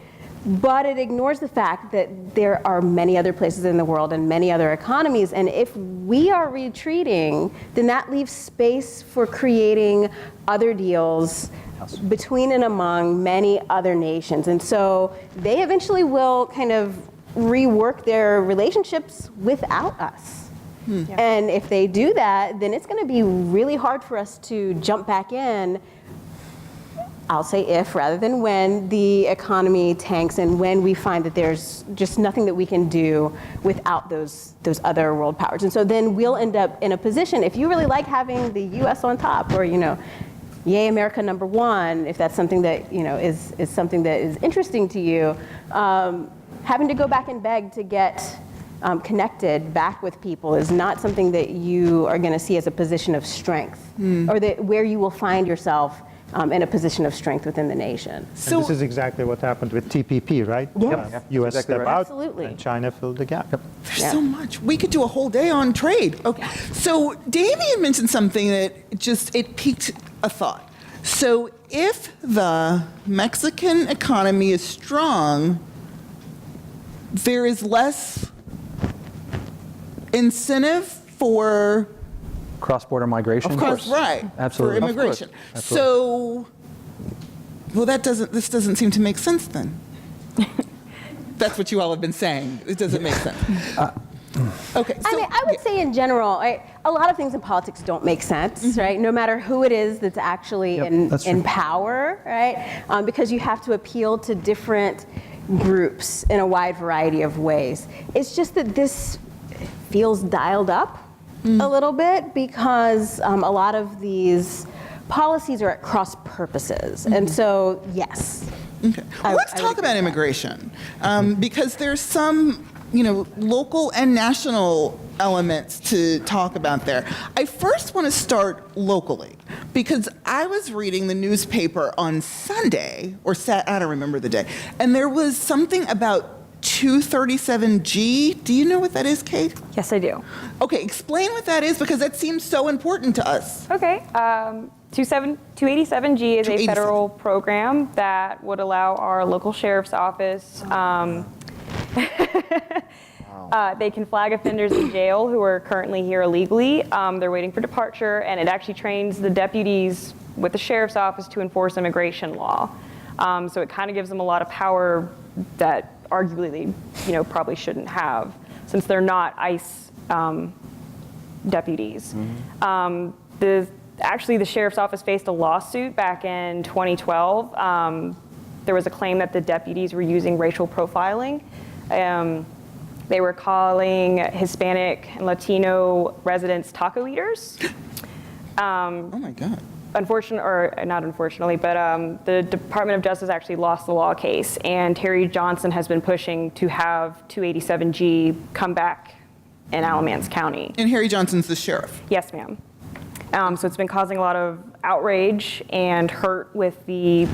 but it ignores the fact that there are many other places in the world and many other economies, and if we are retreating, then that leaves space for creating other deals between and among many other nations. And so they eventually will kind of rework their relationships without us. And if they do that, then it's going to be really hard for us to jump back in. I'll say if rather than when the economy tanks and when we find that there's just nothing that we can do without those other world powers. And so then we'll end up in a position, if you really like having the US on top, or, yay, America #1, if that's something that, is something that is interesting to you, having to go back and beg to get connected back with people is not something that you are going to see as a position of strength, or that where you will find yourself in a position of strength within the nation. So this is exactly what happened with TPP, right? Yes. U.S. Exactly step right. out, Absolutely. and China filled the gap. There's so much. We could do a whole day on trade. Okay. So Damion mentioned something that it piqued a thought. So if the Mexican economy is strong, there is less incentive for cross-border migration. Of course, right. Absolutely. For immigration. So, well, this doesn't seem to make sense then. That's what you all have been saying. It doesn't make sense. Okay. So, I would say in general, a lot of things in politics don't make sense, right? No matter who it is that's actually in power, right? Because you have to appeal to different groups in a wide variety of ways. It's just that this feels dialed up a little bit because a lot of these policies are at cross purposes. And so, yes. Okay. Well, let's talk about immigration because there's some, local and national elements to talk about there. I first want to start locally because I was reading the newspaper on Sunday, I don't remember the day, and there was something about 237G. Do you know what that is, Kate? Yes, I do. Okay, explain what that is because that seems so important to us. Okay. 287G is a federal program that would allow our local sheriff's office. They can flag offenders in jail who are currently here illegally. They're waiting for departure, and it actually trains the deputies with the sheriff's office to enforce immigration law. So it kind of gives them a lot of power that arguably they, probably shouldn't have, since they're not ICE deputies. Actually, the sheriff's office faced a lawsuit back in 2012. There was a claim that the deputies were using racial profiling. They were calling Hispanic and Latino residents taco eaters. Oh my God. Not unfortunately, but the Department of Justice actually lost the law case, and Terry Johnson has been pushing to have 287G come back in Alamance County. And Harry Johnson's the sheriff? Yes, ma'am. So it's been causing a lot of outrage and hurt with the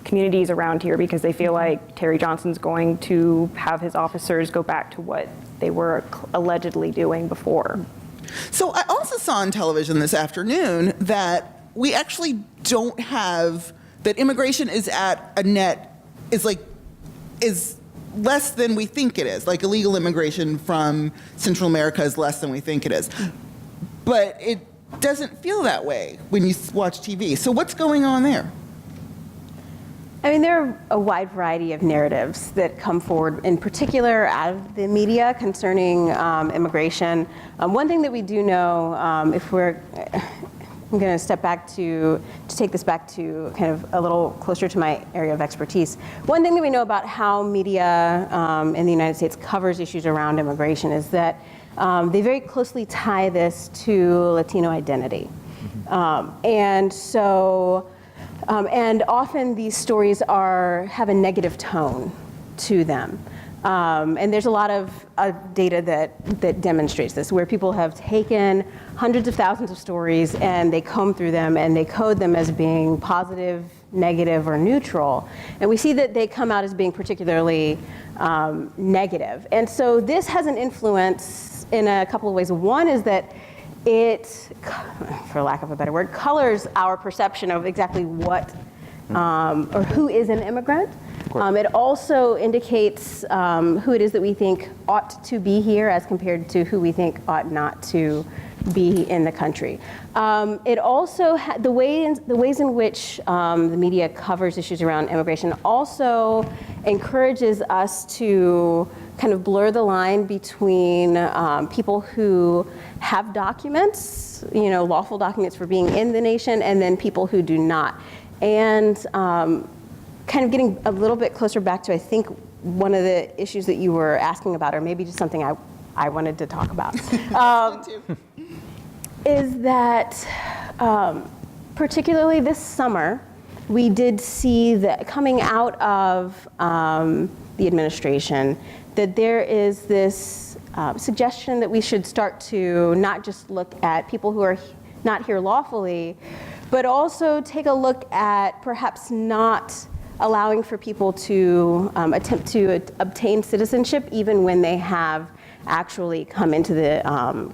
communities around here because they feel like Terry Johnson's going to have his officers go back to what they were allegedly doing before. So I also saw on television this afternoon that we actually don't have, that immigration is at a net, is less than we think it is. Like illegal immigration from Central America is less than we think it is. But it doesn't feel that way when you watch TV. So what's going on there? I mean, there are a wide variety of narratives that come forward, in particular out of the media concerning immigration. One thing that we do know, I'm going to step back to take this back to kind of a little closer to my area of expertise. One thing that we know about how media in the United States covers issues around immigration is that they very closely tie this to Latino identity. And so, and often these stories have a negative tone to them. And there's a lot of data that demonstrates this, where people have taken hundreds of thousands of stories and they comb through them and they code them as being positive, negative, or neutral. And we see that they come out as being particularly negative. And so this has an influence in a couple of ways. One is that it, for lack of a better word, colors our perception of exactly what or who is an immigrant. It also indicates who it is that we think ought to be here as compared to who we think ought not to be in the country. It also, the ways in which the media covers issues around immigration also encourages us to kind of blur the line between people who have documents, lawful documents for being in the nation, and then people who do not. And kind of getting a little bit closer back to, I think, one of the issues that you were asking about, or maybe just something I wanted to talk about, is that particularly this summer, we did see that coming out of the administration, that there is this suggestion that we should start to not just look at people who are not here lawfully, but also take a look at perhaps not allowing for people to attempt to obtain citizenship even when they have actually come into the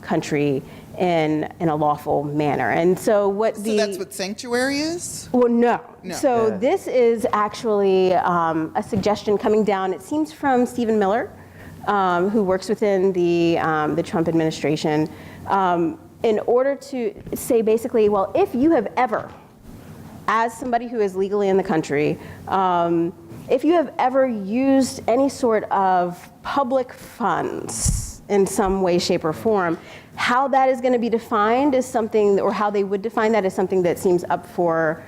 country in a lawful manner. And so So that's what sanctuary is? Well, no. No. So this is actually a suggestion coming down, it seems from Stephen Miller, who works within the Trump administration, in order to say basically, well, if you have ever, as somebody who is legally in the country, if you have ever used any sort of public funds in some way, shape, or form, how that is going to be defined is something, or how they would define that is something that seems up for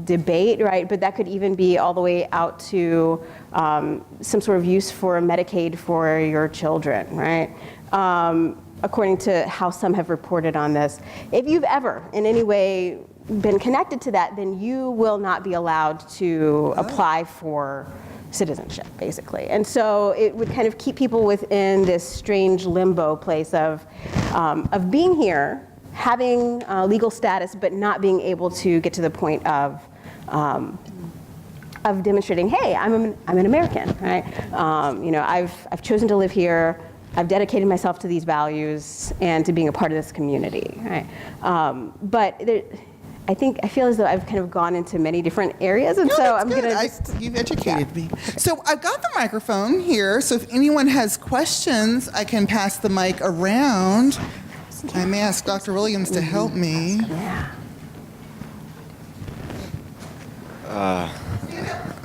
debate, right? But that could even be all the way out to some sort of use for Medicaid for your children, right? According to how some have reported on this. If you've ever in any way been connected to that, then you will not be allowed to apply for citizenship, basically. And so it would kind of keep people within this strange limbo place of being here, having legal status, but not being able to get to the point of demonstrating, hey, I'm an American, right? I've chosen to live here. I've dedicated myself to these values and to being a part of this community, right? But I feel as though I've kind of gone into many different areas, and so I'm going to you've educated me. So I've got the microphone here, so if anyone has questions, I can pass the mic around. I may ask Dr. Williams to help me.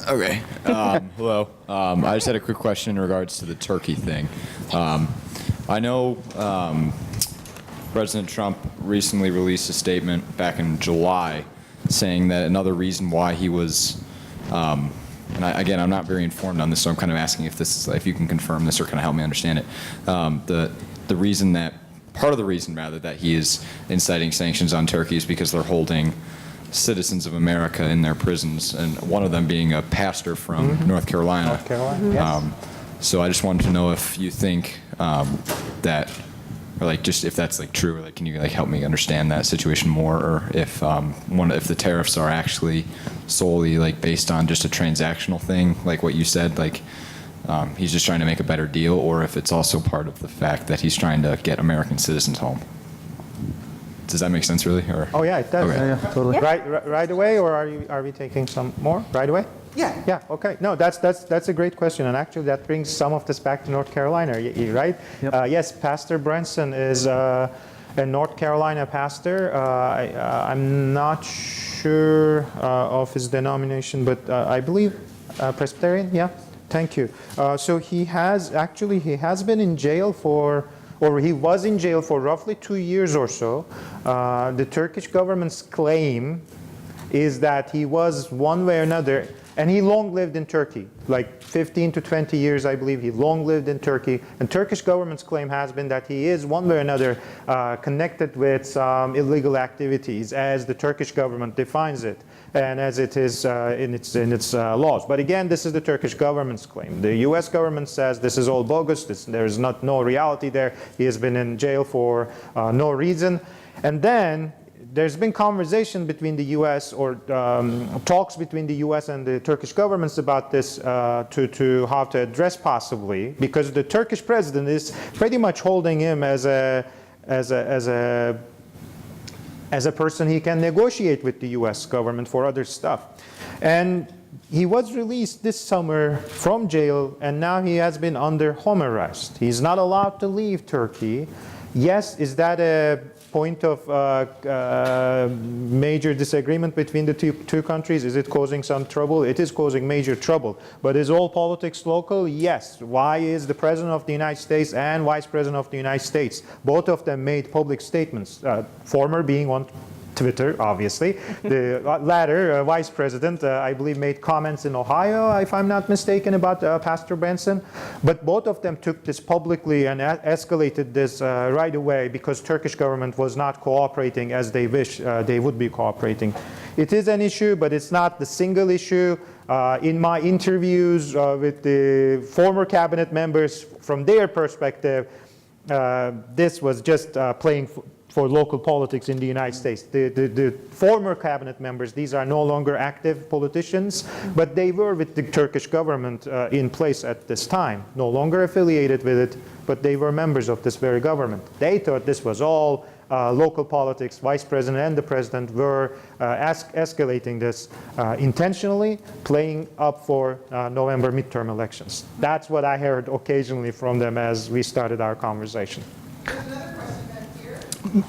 Okay. Hello. I just had a quick question in regards to the Turkey thing. I know President Trump recently released a statement back in July saying that another reason why he was, and again, I'm not very informed on this, so I'm kind of asking if you can confirm this or kind of help me understand it. The reason that, part of the reason rather, that he is inciting sanctions on Turkey is because they're holding citizens of America in their prisons, and one of them being a pastor from North Carolina. North Carolina, yes. So I just wanted to know if you think that, or like just if that's like true, or like can you like help me understand that situation more, or if if the tariffs are actually solely like based on just a transactional thing, like what you said, like he's just trying to make a better deal, or if it's also part of the fact that he's trying to get American citizens home. Does that make sense, really? Or? Oh yeah, it does. Okay. Yeah, totally. Yeah. Right away, or are we taking some more right away? Yeah. Yeah. Okay. No, that's a great question, and actually that brings some of this back to North Carolina, right? Yep. Yes, Pastor Branson is a North Carolina pastor. I'm not sure of his denomination, but I believe Presbyterian. Yeah. Thank you. So he has been in jail he was in jail for roughly 2 years or so. The Turkish government's claim is that he was one way or another, and he long lived in Turkey, like 15 to 20 years, I believe. He long lived in Turkey. And Turkish government's claim has been that he is one way or another connected with some illegal activities, as the Turkish government defines it, and as it is in its laws. But again, this is the Turkish government's claim. The U.S. government says this is all bogus. There's no reality there. He has been in jail for no reason. And then there's been conversation between the U.S. or talks between the U.S. and the Turkish governments about this to how to address possibly, because the Turkish president is pretty much holding him as a person he can negotiate with the U.S. government for other stuff. And he was released this summer from jail, and now he has been under home arrest. He's not allowed to leave Turkey. Yes, is that a point of major disagreement between the two countries? Is it causing some trouble? It is causing major trouble. But is all politics local? Yes. Why is the President of the United States and Vice President of the United States, both of them made public statements, former being on Twitter, obviously. The latter, Vice President, I believe, made comments in Ohio, if I'm not mistaken, about Pastor Benson. But both of them took this publicly and escalated this right away because Turkish government was not cooperating as they wish they would be cooperating. It is an issue, but it's not the single issue. In my interviews with the former cabinet members, from their perspective, this was just playing for local politics in the United States. The former cabinet members, these are no longer active politicians, but they were with the Turkish government in place at this time, no longer affiliated with it, but they were members of this very government. They thought this was all local politics. Vice President and the President were escalating this intentionally, playing up for November midterm elections. That's what I heard occasionally from them as we started our conversation.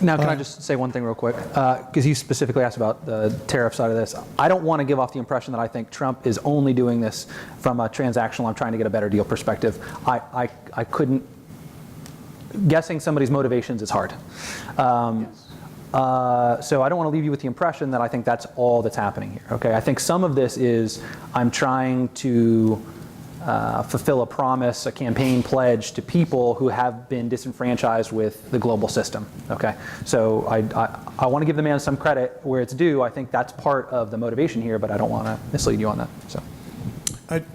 Now, can I just say one thing real quick? Because you specifically asked about the tariff side of this. I don't want to give off the impression that I think Trump is only doing this from a transactional, I'm trying to get a better deal perspective. I couldn't, guessing somebody's motivations is hard. So I don't want to leave you with the impression that I think that's all that's happening here. Okay, I think some of this is I'm trying to fulfill a promise, a campaign pledge to people who have been disenfranchised with the global system. Okay, so I want to give the man some credit where it's due. I think that's part of the motivation here, but I don't want to mislead you on that. So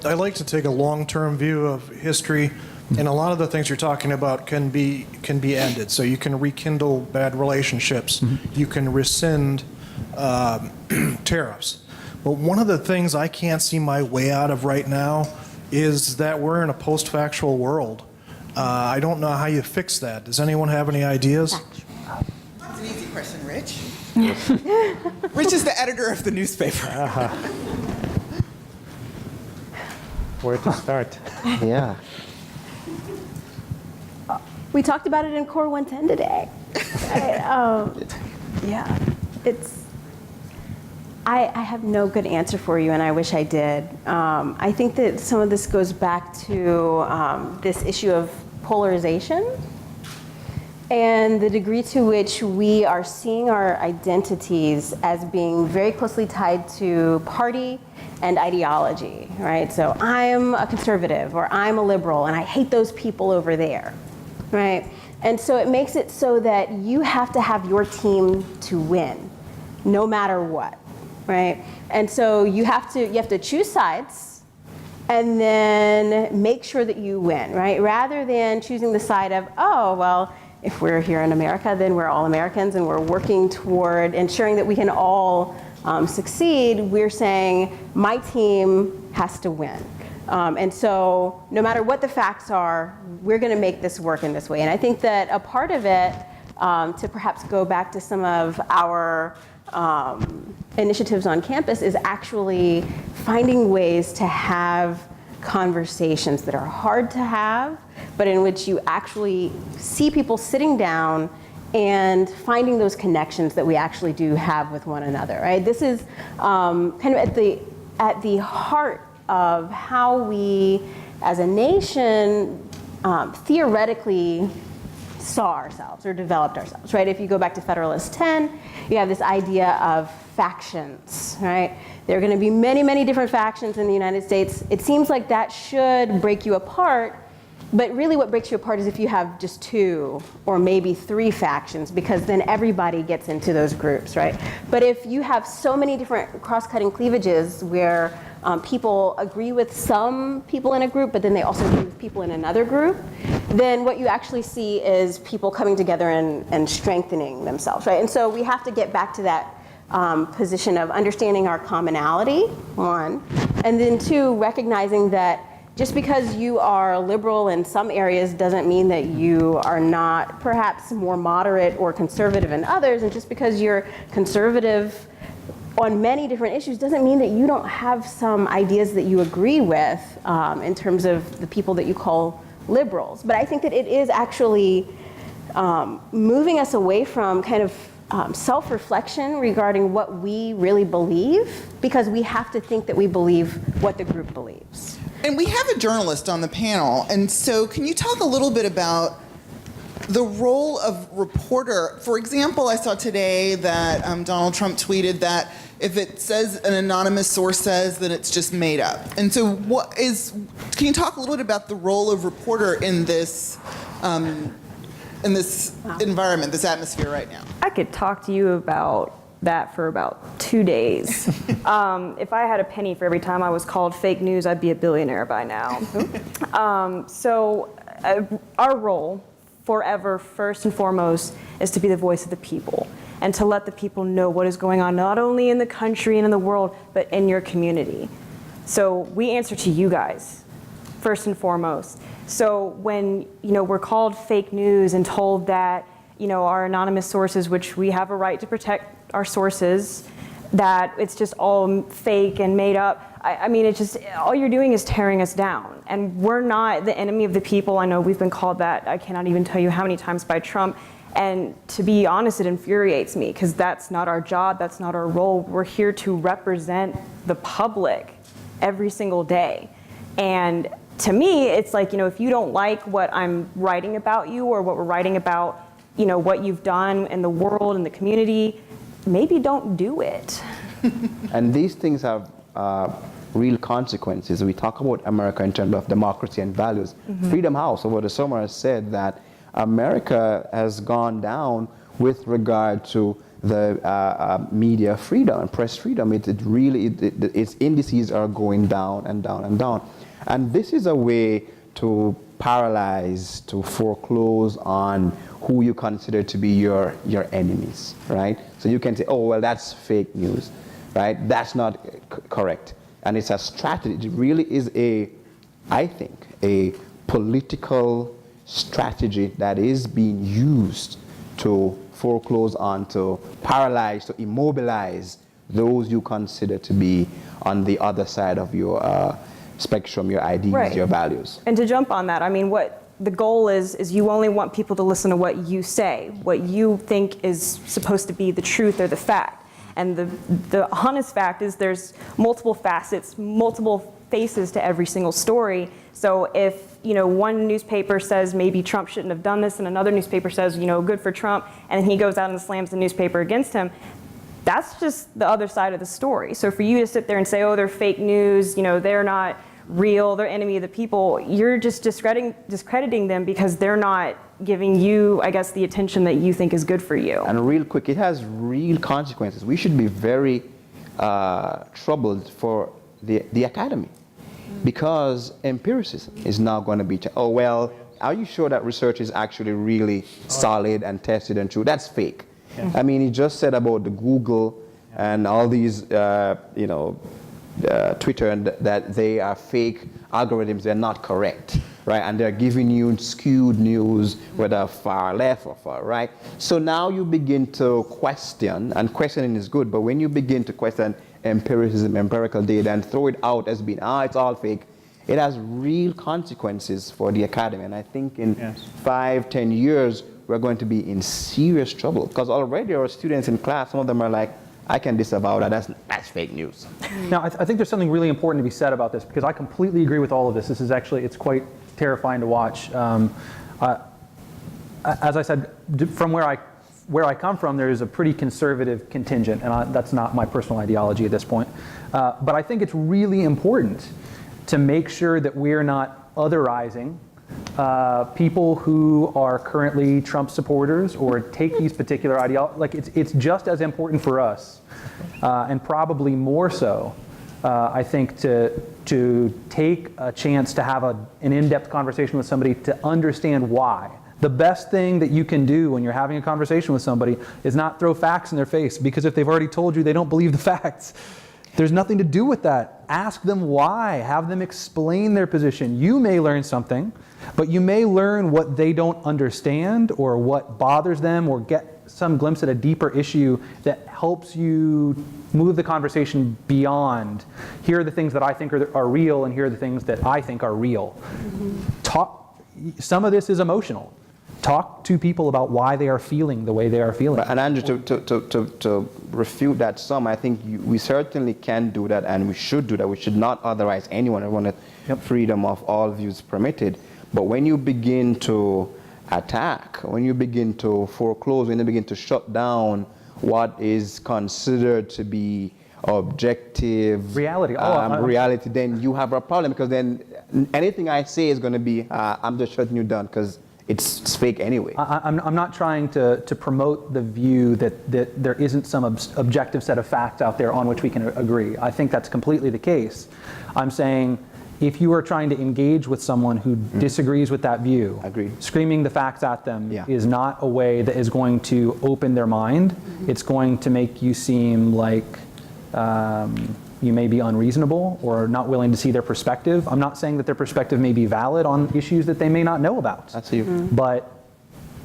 I like to take a long-term view of history, and a lot of the things you're talking about can be ended. So you can rekindle bad relationships, you can rescind tariffs. But one of the things I can't see my way out of right now is that we're in a post-factual world. I don't know how you fix that. Does anyone have any ideas? That's an easy question, Rich. Rich is the editor of the newspaper. Where to start? Yeah. We talked about it in Core 110 today. Yeah, I have no good answer for you, and I wish I did. I think that some of this goes back to this issue of polarization and the degree to which we are seeing our identities as being very closely tied to party and ideology, right? So I'm a conservative or I'm a liberal and I hate those people over there, right? And so it makes it so that you have to have your team to win, no matter what. Right? And so you have to choose sides and then make sure that you win, right? Rather than choosing the side of, oh, well, if we're here in America, then we're all Americans and we're working toward ensuring that we can all succeed. We're saying my team has to win. And so no matter what the facts are, we're going to make this work in this way. And I think that a part of it, to perhaps go back to some of our initiatives on campus, is actually finding ways to have conversations that are hard to have, but in which you actually see people sitting down and finding those connections that we actually do have with one another, right? This is kind of at the heart of how we, as a nation, theoretically saw ourselves or developed ourselves, right? If you go back to Federalist 10, you have this idea of factions, right? There are going to be many, many different factions in the United States. It seems like that should break you apart, but really what breaks you apart is if you have just 2 or maybe 3 factions, because then everybody gets into those groups, right? But if you have so many different cross-cutting cleavages where people agree with some people in a group, but then they also agree with people in another group, then what you actually see is people coming together and strengthening themselves, right? And so we have to get back to that position of understanding our commonality, 1, and then 2, recognizing that just because you are liberal in some areas doesn't mean that you are not perhaps more moderate or conservative in others, and just because you're conservative on many different issues doesn't mean that you don't have some ideas that you agree with in terms of the people that you call liberals. But I think that it is actually moving us away from kind of self-reflection regarding what we really believe, because we have to think that we believe what the group believes. And we have a journalist on the panel, and so can you talk a little bit about the role of reporter? For example, I saw today that Donald Trump tweeted that if it says an anonymous source says, then it's just made up. And so can you talk a little bit about the role of reporter in this environment, this atmosphere right now? I could talk to you about that for about 2 days. If I had a penny for every time I was called fake news, I'd be a billionaire by now. Our role forever, first and foremost, is to be the voice of the people and to let the people know what is going on, not only in the country and in the world, but in your community. So we answer to you guys, first and foremost. So when we're called fake news and told that our anonymous sources, which we have a right to protect our sources, that it's just all fake and made up, I mean, it's just, all you're doing is tearing us down. And we're not the enemy of the people. I know we've been called that, I cannot even tell you how many times, by Trump. And to be honest, it infuriates me, because that's not our job, that's not our role. We're here to represent the public every single day. And to me, it's like, if you don't like what I'm writing about you, or what we're writing about, what you've done in the world and the community, maybe don't do it. And these things have real consequences. We talk about America in terms of democracy and values. Mm-hmm. Freedom House over the summer has said that America has gone down with regard to the media freedom and press freedom. Its indices are going down and down and down. And this is a way to paralyze, to foreclose on who you consider to be your enemies, right? So you can say, oh, well, that's fake news, right? That's not correct. And it's a strategy. It really is I think, a political strategy that is being used to foreclose on, to paralyze, to immobilize those you consider to be on the other side of your spectrum, your ideas, Right. your values. And to jump on that, I mean, what the goal is you only want people to listen to what you say, what you think is supposed to be the truth or the fact. And the honest fact is there's multiple facets, multiple faces to every single story. So if, one newspaper says maybe Trump shouldn't have done this, and another newspaper says, good for Trump, and then he goes out and slams the newspaper against him, that's just the other side of the story. So for you to sit there and say, oh, they're fake news, they're not real, they're enemy of the people, you're just discrediting them because they're not giving you, I guess, the attention that you think is good for you. And real quick, it has real consequences. We should be very troubled for the academy, because empiricism is now going to be, oh, well, are you sure that research is actually really solid and tested and true? That's fake. Yeah. I mean, he just said about the Google and all these, Twitter, and that they are fake algorithms, they're not correct, right? And they're giving you skewed news, whether far left or far right. So now you begin to question, and questioning is good, but when you begin to question empiricism, empirical data, and throw it out as being, it's all fake, it has real consequences for the academy. And I think in 5-10 years, we're going to be in serious trouble, because already our students in class, some of them are like, I can disavow that, that's fake news. Now, I think there's something really important to be said about this, because I completely agree with all of this. This is actually, it's quite terrifying to watch. As I said, from where I come from, there is a pretty conservative contingent, and that's not my personal ideology at this point. But I think it's really important to make sure that we're not otherizing people who are currently Trump supporters or take these particular ideologies. Like, it's just as important for us, and probably more so, I think, to take a chance to have an in-depth conversation with somebody to understand why. The best thing that you can do when you're having a conversation with somebody is not throw facts in their face, because if they've already told you they don't believe the facts, there's nothing to do with that. Ask them why. Have them explain their position. You may learn something, but you may learn what they don't understand or what bothers them, or get some glimpse at a deeper issue that helps you move the conversation beyond, here are the things that I think are real, and here are the things that I think are real. Mm-hmm. Some of this is emotional. talk to people about why they are feeling the way they are feeling. And Andrew, to refute that some, I think we certainly can do that, and we should do that. We should not authorize anyone. I want freedom of all views permitted. But when you begin to attack, when you begin to foreclose, when you begin to shut down what is considered to be objective reality, reality, then you have a problem, because then anything I say is going to be, I'm just shutting you down because it's fake anyway. I'm not trying to promote the view that there isn't some objective set of facts out there on which we can agree. I think that's completely the case. I'm saying if you are trying to engage with someone who disagrees with that view, screaming the facts at them is not a way that is going to open their mind. It's going to make you seem like you may be unreasonable or not willing to see their perspective. I'm not saying that their perspective may be valid on issues that they may not know about. That's you. But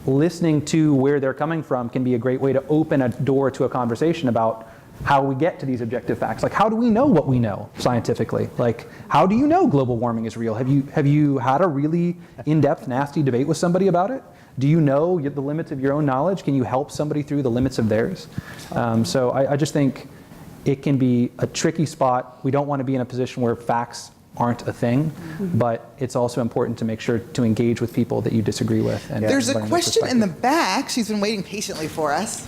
listening to where they're coming from can be a great way to open a door to a conversation about how we get to these objective facts. Like, how do we know what we know scientifically? Like, how do you know global warming is real? Have you had a really in-depth, nasty debate with somebody about it? Do you know the limits of your own knowledge? Can you help somebody through the limits of theirs? So I just think it can be a tricky spot. We don't want to be in a position where facts aren't a thing, but it's also important to make sure to engage with people that you disagree with. And There's a question in the back. She's been waiting patiently for us.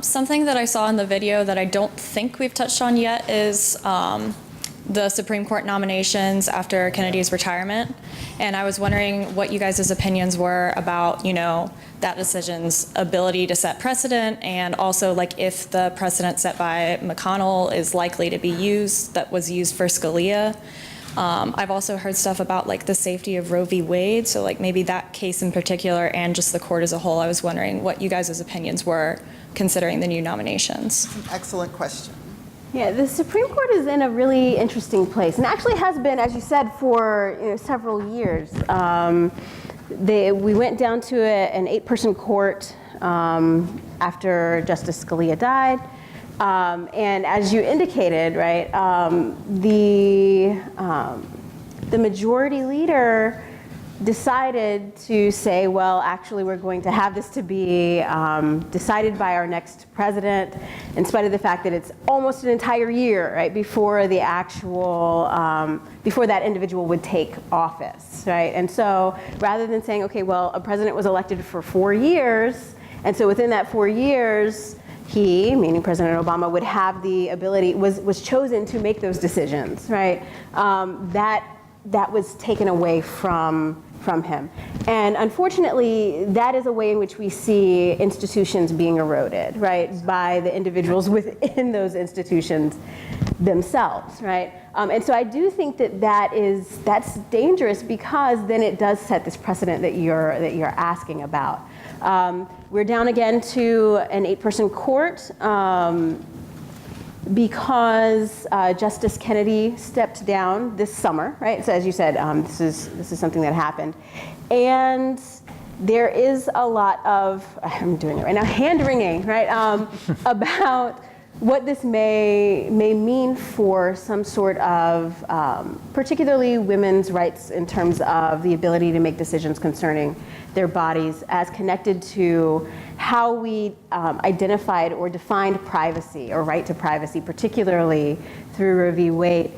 Something that I saw in the video that I don't think we've touched on yet is the Supreme Court nominations after Kennedy's retirement. And I was wondering what you guys' opinions were about, that decision's ability to set precedent, and also like if the precedent set by McConnell is likely to be used, that was used for Scalia. I've also heard stuff about like the safety of Roe v. Wade, so like maybe that case in particular and just the court as a whole. I was wondering what you guys' opinions were considering the new nominations. Excellent question. Yeah, the Supreme Court is in a really interesting place, and actually has been, as you said, for several years. We went down to an 8-person court after Justice Scalia died. And as you indicated, right, the majority leader decided to say, well, actually, we're going to have this to be decided by our next president, in spite of the fact that it's almost an entire year, right, before the actual, before that individual would take office, right? And so rather than saying, okay, well, a president was elected for 4 years, and so within that 4 years, he, meaning President Obama, would have the ability, was chosen to make those decisions, right? That was taken away from him. And unfortunately, that is a way in which we see institutions being eroded, right, by the individuals within those institutions themselves, right? And so I do think that's dangerous, because then it does set this precedent that you're asking about. We're down again to an 8-person court because Justice Kennedy stepped down this summer, right? So as you said, this is something that happened, and there is a lot of, I'm doing it right now, hand-wringing, right, about what this may mean for some sort of, particularly women's rights in terms of the ability to make decisions concerning their bodies as connected to how we identified or defined privacy or right to privacy, particularly through Roe v. Wade.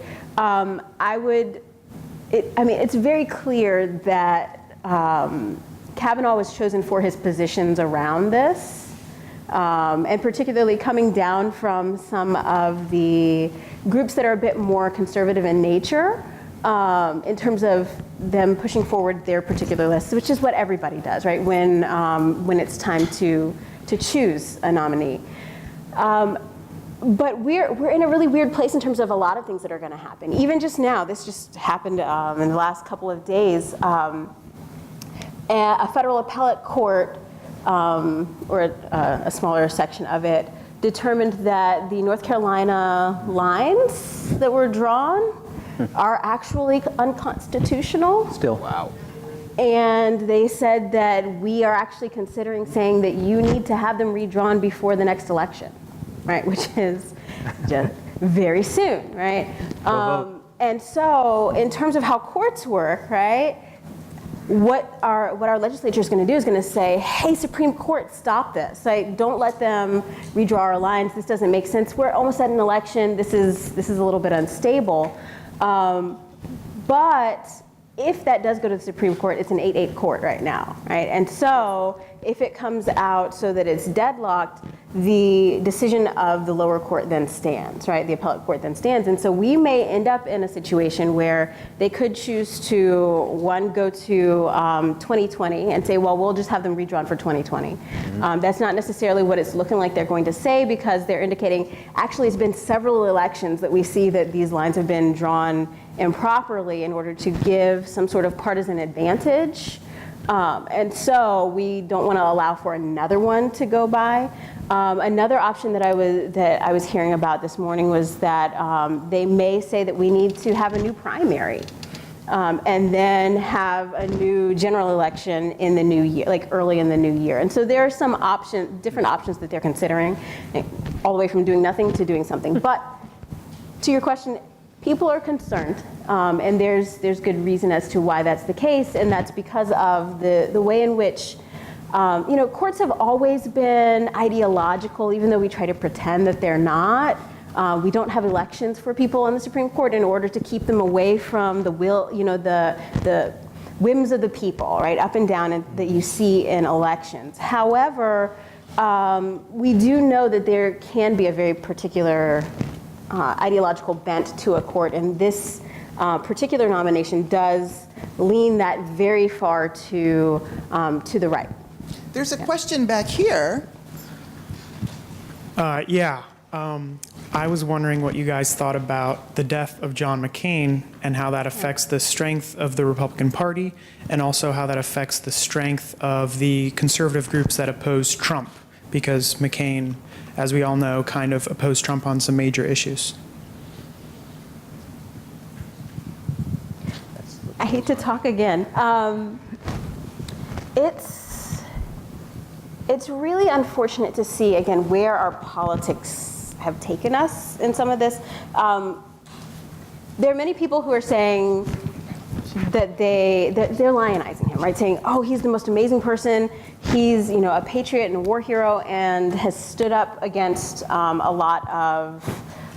It's very clear that Kavanaugh was chosen for his positions around this, and particularly coming down from some of the groups that are a bit more conservative in nature, in terms of them pushing forward their particular lists, which is what everybody does, right? When it's time to choose a nominee. But we're in a really weird place in terms of a lot of things that are going to happen. Even just now, this just happened in the last couple of days. A federal appellate court, or a smaller section of it, determined that the North Carolina lines that were drawn are actually unconstitutional. Still. Wow. And they said that we are actually considering saying that you need to have them redrawn before the next election, right? Which is just very soon, right? And so in terms of how courts work, right? what our legislature is going to do is going to say, hey, Supreme Court, stop this. Like, don't let them redraw our lines. This doesn't make sense. We're almost at an election. This is a little bit unstable. But if that does go to the Supreme Court, it's an 8-8 court right now, right? And so if it comes out so that it's deadlocked, the decision of the lower court then stands, right? The appellate court then stands. And so we may end up in a situation where they could choose to, one, go to 2020 and say, well, we'll just have them redrawn for 2020. That's not necessarily what it's looking like they're going to say, because they're indicating, actually, it's been several elections that we see that these lines have been drawn improperly in order to give some sort of partisan advantage. And so we don't want to allow for another one to go by. Another option that I was hearing about this morning was that they may say that we need to have a new primary and then have a new general election in the new year, like early in the new year. And so there are some different options that they're considering, all the way from doing nothing to doing something. But to your question, people are concerned, and there's good reason as to why that's the case, and that's because of the way in which courts have always been ideological, even though we try to pretend that they're not. We don't have elections for people on the Supreme Court in order to keep them away from the the whims of the people, right, up and down, that you see in elections. However, we do know that there can be a very particular ideological bent to a court, and this particular nomination does lean that very far to the right. There's a question back here. I was wondering what you guys thought about the death of John McCain and how that affects the strength of the Republican Party, and also how that affects the strength of the conservative groups that oppose Trump, because McCain, as we all know, kind of opposed Trump on some major issues. I hate to talk again. It's really unfortunate to see, again, where our politics have taken us in some of this. There are many people who are saying that they're lionizing him, right? Saying, oh, he's the most amazing person. He's, a patriot and a war hero, and has stood up against a lot of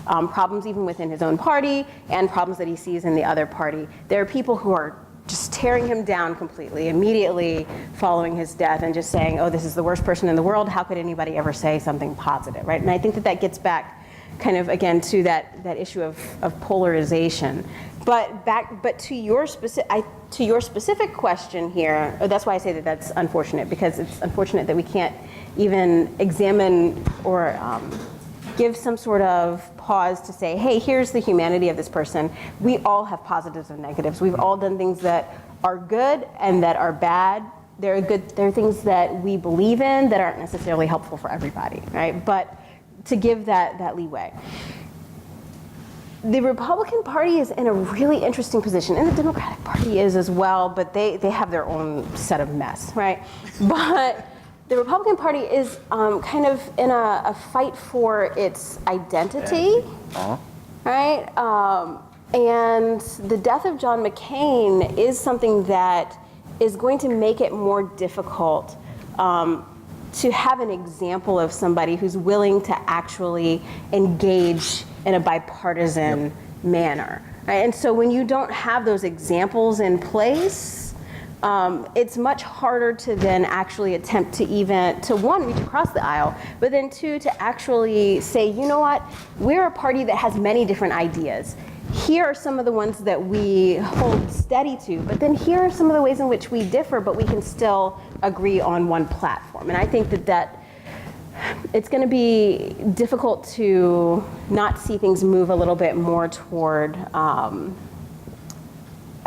problems even within his own party, and problems that he sees in the other party. There are people who are just tearing him down completely, immediately following his death, and just saying, oh, this is the worst person in the world. How could anybody ever say something positive, right? And I think that gets back kind of, again, to that issue of polarization. But to your specific question here, that's why I say that that's unfortunate, because it's unfortunate that we can't even examine or give some sort of pause to say, hey, here's the humanity of this person. We all have positives and negatives. We've all done things that are good and that are bad. There are things that we believe in that aren't necessarily helpful for everybody, right? But to give that leeway. The Republican Party is in a really interesting position, and the Democratic Party is as well, but they have their own set of mess, right? But the Republican Party is kind of in a fight for its identity, right? And the death of John McCain is something that is going to make it more difficult to have an example of somebody who's willing to actually engage in a bipartisan manner, right? And so when you don't have those examples in place, it's much harder to then actually attempt to one, reach across the aisle, but then two, to actually say, you know what, we're a party that has many different ideas. Here are some of the ones that we hold steady to, but then here are some of the ways in which we differ, but we can still agree on one platform. And I think that it's going to be difficult to not see things move a little bit more toward, I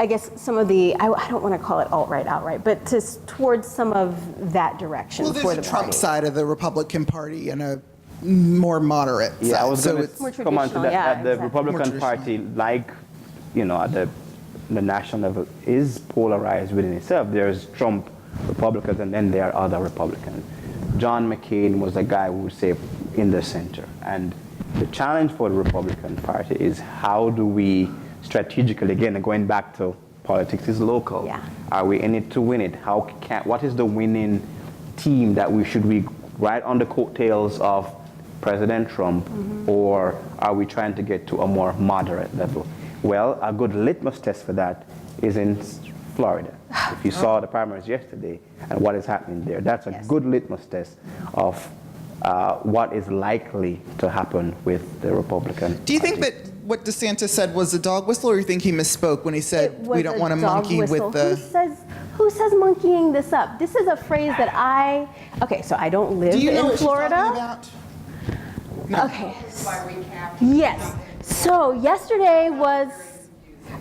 guess, some of the, I don't want to call it alt-right outright, but towards some of that direction for the party. Well, there's a Trump side of the Republican Party and a more moderate side. Yeah, I was going more to come on to that. yeah, The exactly. Republican Party, like, at the national level, is polarized within itself. There's Trump Republicans, and then there are other Republicans. John McCain was a guy who would say in the center. And the challenge for the Republican Party is, how do we strategically, again, going back to politics is local. Yeah. Are we in it to win it? What is the winning team that we should be right on the coattails of President Trump, or are we trying to get to a more moderate level? Well, a good litmus test for that is in Florida. If you saw the primaries yesterday and what is happening there, that's a good litmus test of what is likely to happen with the Republican Do you think that what DeSantis said was a dog whistle, or you think he misspoke when he said we don't want to monkey with the... Who says monkeying this up? This is a phrase that okay, so I don't live in Florida. Okay. Yes. So yesterday was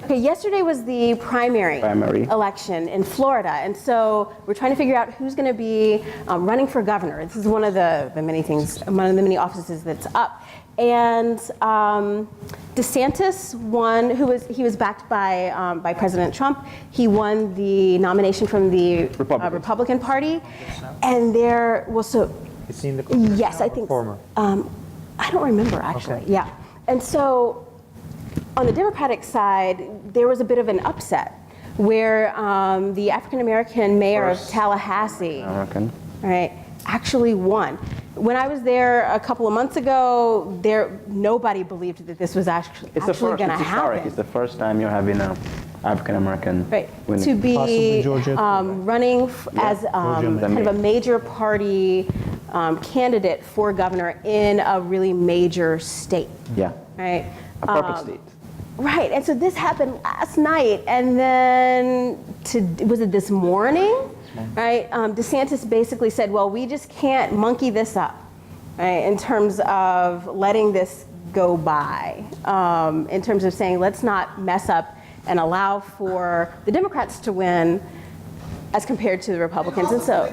the primary election in Florida, and so we're trying to figure out who's going to be running for governor. This is one of the many things, one of the many offices that's up. And DeSantis won. He was backed by President Trump. He won the nomination from the Republican Party, and there was yes, I think. I don't remember actually. Okay. Yeah, and so on the Democratic side, there was a bit of an upset where the African American mayor of Tallahassee, actually won. When I was there a couple of months ago, nobody believed that this was actually going to happen. It's the first time you're having an African American winning. To be running as kind of a major party candidate for governor in a really major state. Yeah. Right. A purple state. Right, and so this happened last night, and then was it this morning? Right, DeSantis basically said, well, we just can't monkey this up, right, in terms of letting this go by, in terms of saying let's not mess up and allow for the Democrats to win as compared to the Republicans. And so,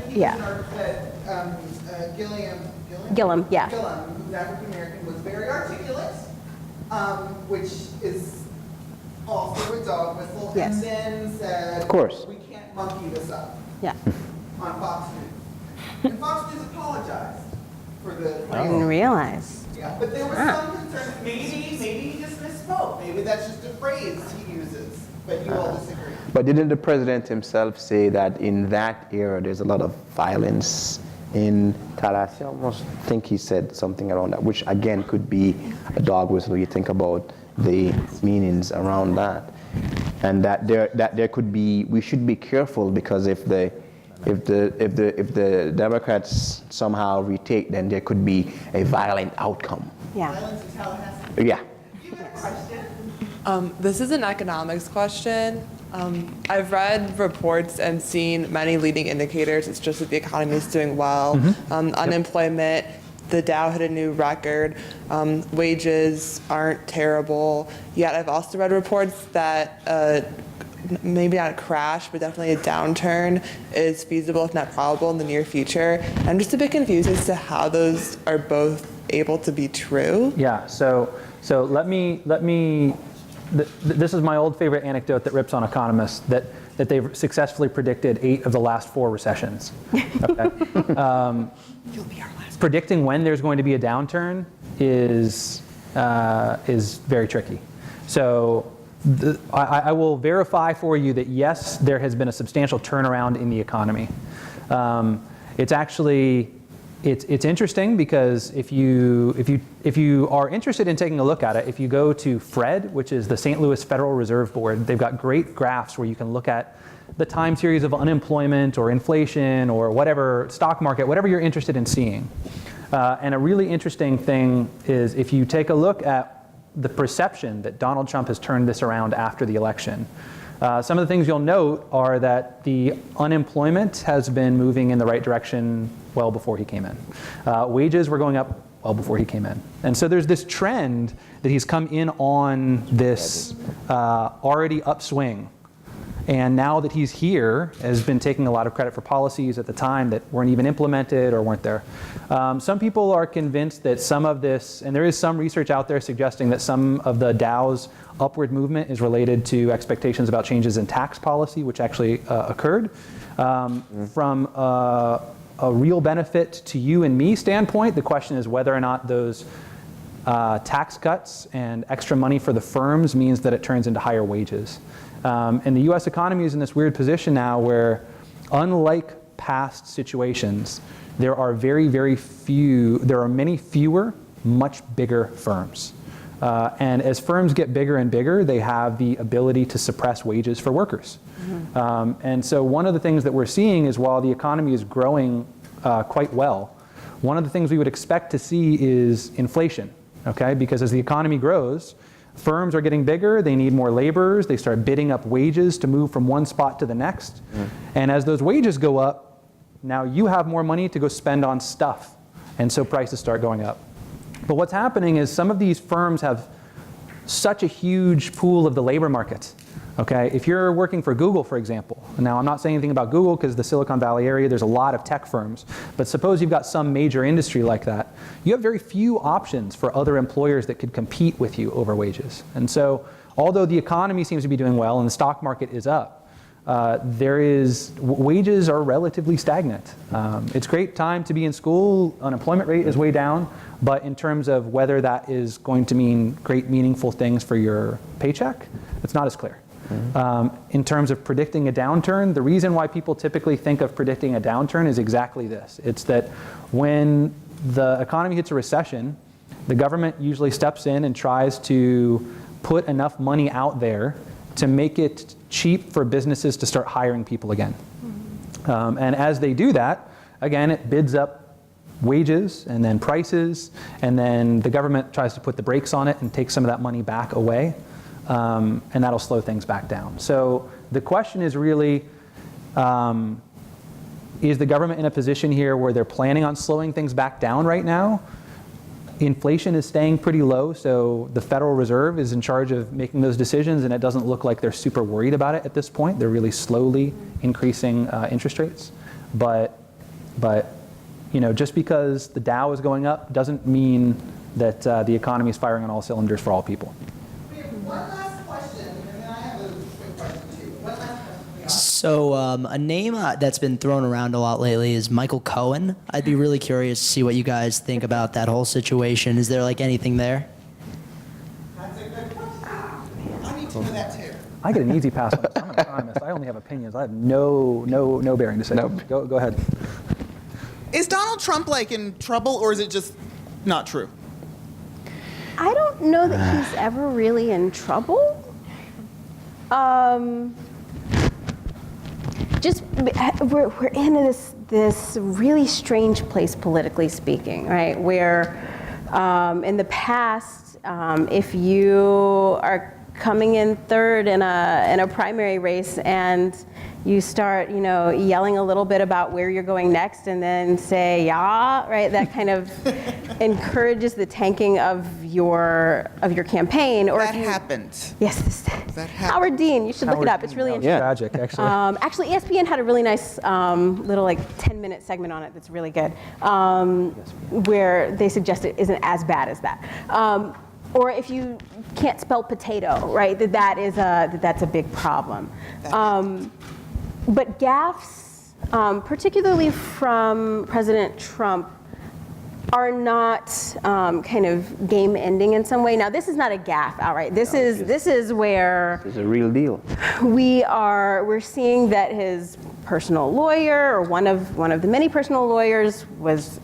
Gillum, yeah. Gillum, who's African American, was very articulate, which is also a dog whistle, and then said, of course, we can't monkey this up. Yeah. On Fox News. And Fox News apologized for the... I didn't realize. Yeah, but there was some concern. Maybe he just misspoke. Maybe that's just a phrase he uses, but you all disagree. But didn't the president himself say that in that era there's a lot of violence in Tallahassee? I almost think he said something around that, which again could be a dog whistle. You think about the meanings around that. And that there could be, we should be careful, because if the Democrats somehow retake, then there could be a violent outcome. Yeah. Violence in Tallahassee. Yeah. Do you have a question? This is an economics question. I've read reports and seen many leading indicators. It's just that the economy is doing well. Unemployment, the Dow hit a new record. Wages aren't terrible. Yet I've also read reports that maybe not a crash, but definitely a downturn is feasible, if not probable, in the near future. I'm just a bit confused as to how those are both able to be true. Yeah. So let me. This is my old favorite anecdote that rips on economists, that they've successfully predicted 8 of the last 4 recessions. Okay? Predicting when there's going to be a downturn is very tricky. So I will verify for you that yes, there has been a substantial turnaround in the economy. It's actually it's interesting, because if you are interested in taking a look at it, if you go to FRED, which is the St. Louis Federal Reserve Board, they've got great graphs where you can look at the time series of unemployment or inflation or whatever, stock market, whatever you're interested in seeing. And a really interesting thing is if you take a look at the perception that Donald Trump has turned this around after the election. Some of the things you'll note are that the unemployment has been moving in the right direction well before he came in. Wages were going up well before he came in. And so there's this trend that he's come in on this already upswing. And now that he's here, has been taking a lot of credit for policies at the time that weren't even implemented or weren't there. Some people are convinced that some of this, and there is some research out there suggesting that some of the Dow's upward movement is related to expectations about changes in tax policy, which actually occurred. From a real benefit to you and me standpoint, the question is whether or not those tax cuts and extra money for the firms means that it turns into higher wages. And the US economy is in this weird position now where, unlike past situations, there are many fewer, much bigger firms. And as firms get bigger and bigger, they have the ability to suppress wages for workers. And so one of the things that we're seeing is while the economy is growing quite well, one of the things we would expect to see is inflation, okay? Because as the economy grows, firms are getting bigger, they need more laborers, they start bidding up wages to move from one spot to the next. And as those wages go up, now you have more money to go spend on stuff. And so prices start going up. But what's happening is some of these firms have such a huge pool of the labor market. Okay, if you're working for Google, for example, now I'm not saying anything about Google because the Silicon Valley area, there's a lot of tech firms, but suppose you've got some major industry like that, you have very few options for other employers that could compete with you over wages. And so, although the economy seems to be doing well and the stock market is up, wages are relatively stagnant. It's a great time to be in school, unemployment rate is way down, but in terms of whether that is going to mean great meaningful things for your paycheck, it's not as clear. In terms of predicting a downturn, the reason why people typically think of predicting a downturn is exactly this. It's that when the economy hits a recession, the government usually steps in and tries to put enough money out there to make it cheap for businesses to start hiring people again. And as they do that, again, it bids up wages and then prices, and then the government tries to put the brakes on it and take some of that money back away. And that'll slow things back down. So the question is really, is the government in a position here where they're planning on slowing things back down right now? Inflation is staying pretty low, so the Federal Reserve is in charge of making those decisions, and it doesn't look like they're super worried about it at this point. They're really slowly increasing interest rates. But just because the Dow is going up doesn't mean that the economy is firing on all cylinders for all people. One last question, and then I have a quick question too. One last question. So a name that's been thrown around a lot lately is Michael Cohen. I'd be really curious to see what you guys think about that whole situation. Is there anything there? That's a good question. I need to know that too. I get an easy pass on this. I'm an economist. I only have opinions. I have no bearing to say. Nope. Go ahead. Is Donald Trump in trouble, or is it just not true? I don't know that he's ever really in trouble. We're in this really strange place politically speaking, right? Where in the past, if you are coming in third in a primary race and you start, yelling a little bit about where you're going next and then say, yeah, right? That kind of encourages the tanking of your campaign. Or that happened. Yes. That happened. Howard Dean, you should look it up. It's really interesting. Tragic, actually. Actually, ESPN had a really nice little 10-minute segment on it that's really good, where they suggest it isn't as bad as that. Or if you can't spell potato, right? That's a big problem. But gaffes, particularly from President Trump, are not kind of game-ending in some way. Now, this is not a gaffe outright. This is where it's a real deal. We're seeing that his personal lawyer, or one of the many personal lawyers, was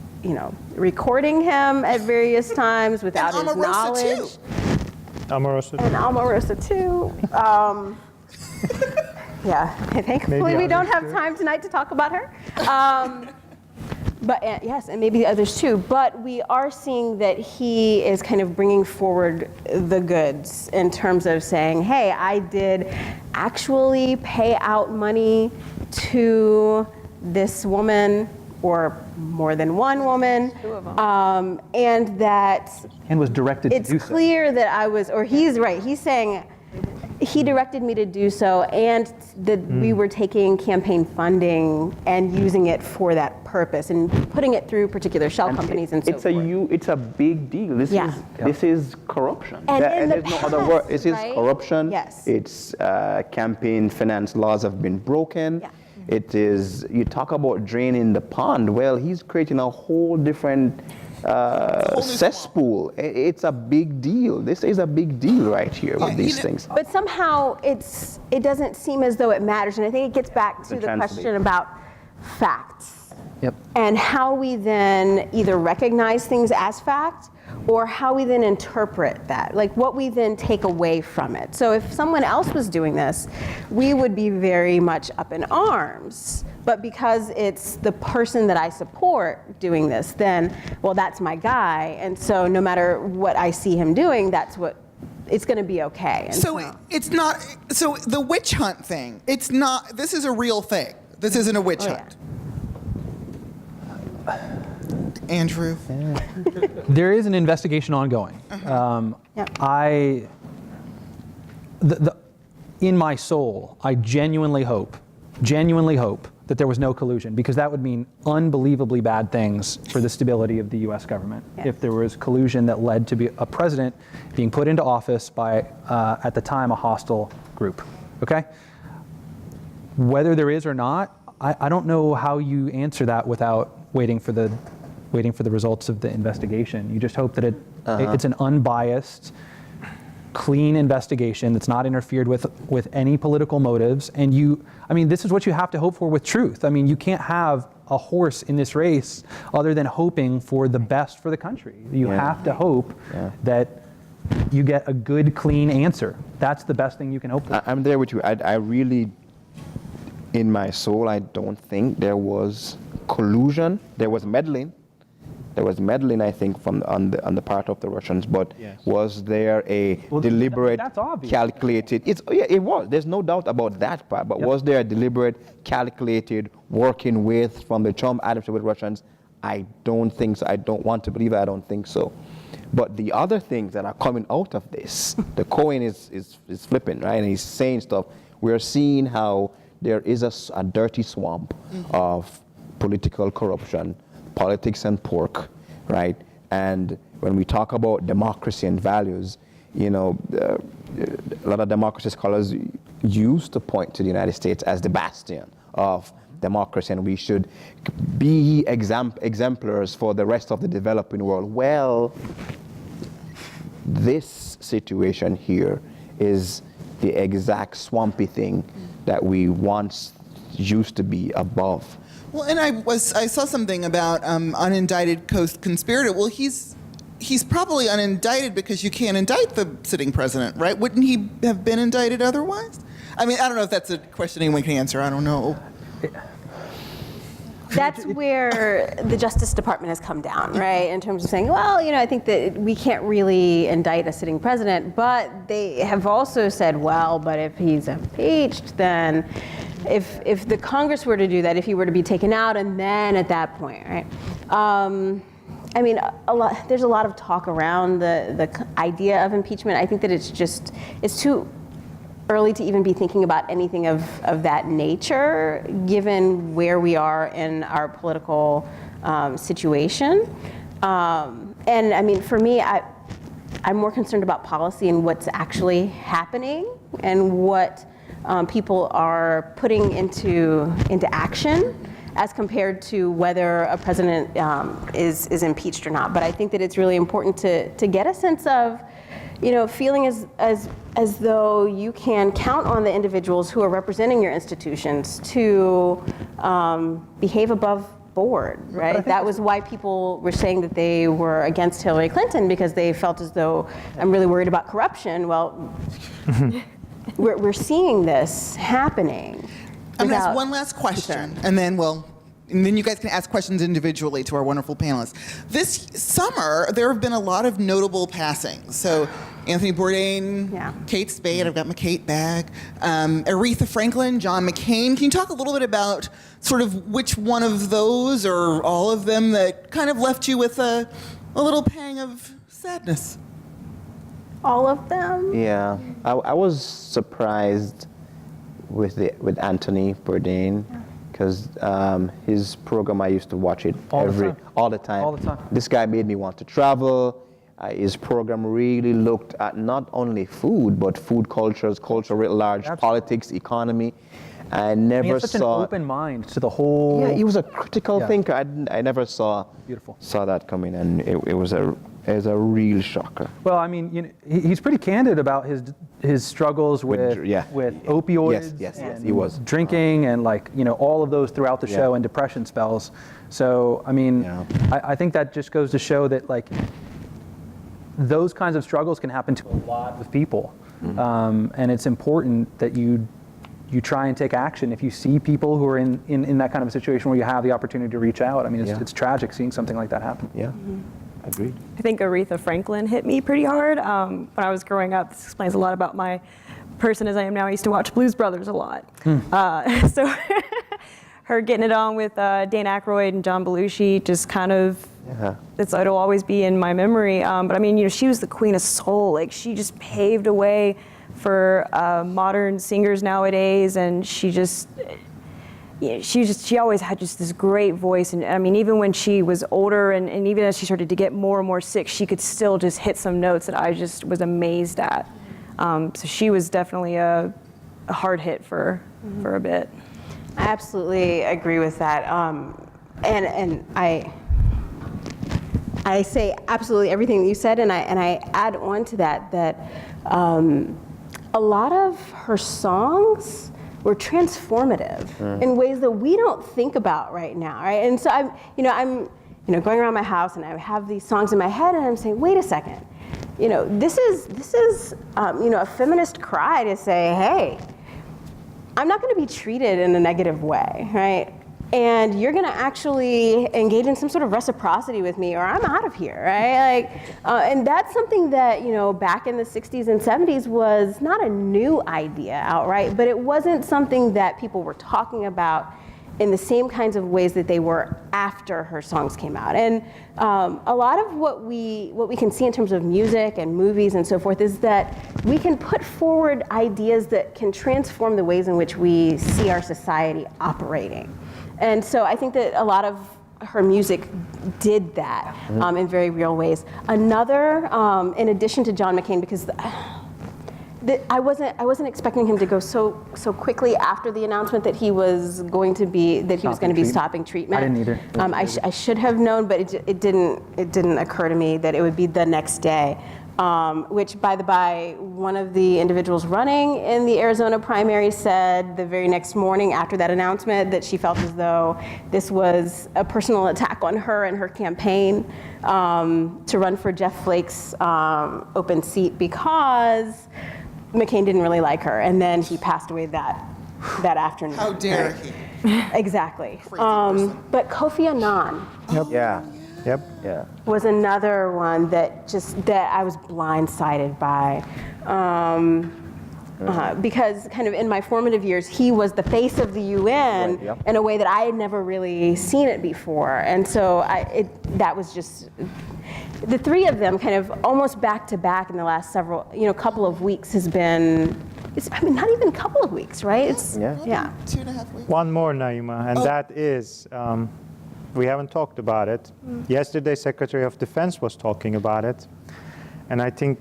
recording him at various times without his knowledge. Omarosa And Omarosa too. Yeah, thankfully we don't have time tonight to talk about her. But yes, and maybe the others too. But we are seeing that he is kind of bringing forward the goods in terms of saying, hey, I did actually pay out money to this woman, or more than one woman, and that and was directed to do so. It's clear that I was, or he's right. He's saying he directed me to do so, and that we were taking campaign funding and using it for that purpose and putting it through particular shell companies and so forth. It's a big deal. This is corruption. And there's no other word. This is corruption. Yes. It's campaign finance laws have been broken. Yeah. It is, you talk about draining the pond. Well, he's creating a whole different cesspool. It's a big deal. This is a big deal right here with these things. But somehow it doesn't seem as though it matters, and I think it gets back to the question about facts. Yep. And how we then either recognize things as fact or how we then interpret that, like what we then take away from it. So if someone else was doing this, we would be very much up in arms. But because it's the person that I support doing this, then, well, that's my guy. And so no matter what I see him doing, it's going to be okay. And so it's not, so the witch hunt thing, it's not, this is a real thing. This isn't a witch hunt. Andrew? There is an investigation ongoing. In my soul, I genuinely hope that there was no collusion, because that would mean unbelievably bad things for the stability of the US government. If there was collusion that led to a president being put into office by, at the time, a hostile group, okay? Whether there is or not, I don't know how you answer that without waiting for the results of the investigation. You just hope that it's an unbiased, clean investigation that's not interfered with any political motives. And this is what you have to hope for with truth. I mean, you can't have a horse in this race other than hoping for the best for the country. You have to hope that you get a good, clean answer. That's the best thing you can hope for. I'm there with you. I really, in my soul, I don't think there was collusion. There was meddling. There was meddling, I think, on the part of the Russians. But was there a deliberate, calculated? It was. There's no doubt about that part. But was there a deliberate, calculated, working with from the Trump administration with Russians? I don't think so. I don't want to believe it. I don't think so. But the other things that are coming out of this, the Cohen is flipping, right? And he's saying stuff. We're seeing how there is a dirty swamp of political corruption, politics and pork, right? And when we talk about democracy and values, a lot of democracy scholars used to point to the United States as the bastion of democracy, and we should be exemplars for the rest of the developing world. Well, this situation here is the exact swampy thing that we once used to be above. Well, and I saw something about unindicted co-conspirator. Well, he's probably unindicted because you can't indict the sitting president, right? Wouldn't he have been indicted otherwise? I mean, I don't know if that's a question anyone can answer. I don't know. That's where the Justice Department has come down, right? In terms of saying, well, I think that we can't really indict a sitting president, but they have also said, well, but if he's impeached, then if the Congress were to do that, if he were to be taken out, and then at that point, right? There's a lot of talk around the idea of impeachment. I think that it's too early to even be thinking about anything of that nature, given where we are in our political situation. For me, I'm more concerned about policy and what's actually happening and what people are putting into action, as compared to whether a president is impeached or not. But I think that it's really important to get a sense of, feeling as though you can count on the individuals who are representing your institutions to behave above board, right? That was why people were saying that they were against Hillary Clinton, because they felt as though, I'm really worried about corruption. Well, we're seeing this happening. I'm going to ask one last question, and then you guys can ask questions individually to our wonderful panelists. This summer, there have been a lot of notable passings. So Anthony Bourdain, Kate Spade, I've got my Kate bag, Aretha Franklin, John McCain. Can you talk a little bit about sort of which one of those or all of them that kind of left you with a little pang of sadness? All of them? Yeah, I was surprised with Anthony Bourdain, because his program, I used to watch it all the time. This guy made me want to travel. His program really looked at not only food, but food cultures, culture writ large, politics, economy. I And he never has such saw. an open mind to the whole. Yeah, he was a critical Yeah. thinker. I never saw that coming, and it was a real shocker. Well, I mean, he's pretty candid about his struggles with opioids, Yes, he was. drinking, and all of those throughout the show, and depression spells. So, I mean, I think that just goes to show that those kinds of struggles can happen to a lot of people, and it's important that you try and take action if you see people who are in that kind of a situation where you have the opportunity to reach out. I mean, it's tragic seeing something like that happen. Yeah. Agreed. I think Aretha Franklin hit me pretty hard when I was growing up. This explains a lot about my person as I am now. I used to watch Blues Brothers a lot. So her getting it on with Dan Aykroyd and John Belushi just kind of, it'll always be in my memory. But I mean, she was the queen of soul. Like, she just paved a way for modern singers nowadays, and she always had just this great voice. And I mean, even when she was older and even as she started to get more and more sick, she could still just hit some notes that I just was amazed at. So she was definitely a hard hit for a bit. I absolutely agree with that. And I say absolutely everything that you said, and I add on to that a lot of her songs were transformative in ways that we don't think about right now, right? And so I'm going around my house and I have these songs in my head, and I'm saying, wait a second, this is a feminist cry to say, hey, I'm not going to be treated in a negative way, right? And you're going to actually engage in some sort of reciprocity with me, or I'm out of here, right? And that's something that, back in the 60s and 70s was not a new idea outright, but it wasn't something that people were talking about in the same kinds of ways that they were after her songs came out. And a lot of what we can see in terms of music and movies and so forth is that we can put forward ideas that can transform the ways in which we see our society operating. And so I think that a lot of her music did that in very real ways. Another, in addition to John McCain, because I wasn't expecting him to go so quickly after the announcement that he was going to be stopping treatment. I didn't either. I should have known, but it didn't occur to me that it would be the next day. Which, by the by, one of the individuals running in the Arizona primary said the very next morning after that announcement that she felt as though this was a personal attack on her and her campaign to run for Jeff Flake's open seat because McCain didn't really like her, and then he passed away that afternoon. How dare he? Exactly. But Kofi Annan. Was another one that I was blindsided by, because kind of in my formative years, he was the face of the UN in a way that I had never really seen it before, and so that was just the three of them kind of almost back to back in the last couple of weeks has been. Not even a couple of weeks, right? 2.5 weeks. One more, Naima, and that is. We haven't talked about it. Yesterday, Secretary of Defense was talking about it. And I think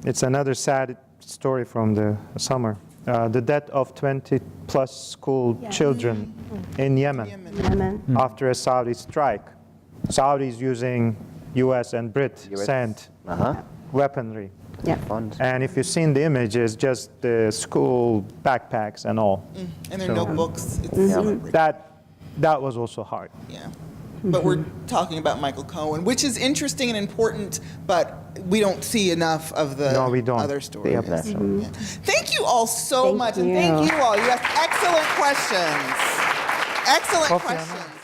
it's another sad story from the summer. The death of 20-plus school children in Yemen after a Saudi strike. Saudis using US and Brit sent weaponry. And if you've seen the images, just the school backpacks and all. And their notebooks. It's that was also hard. Yeah. But we're talking about Michael Cohen, which is interesting and important, but we don't see enough of the other stories. Thank you all so much, and thank you all. You asked excellent questions. Excellent questions.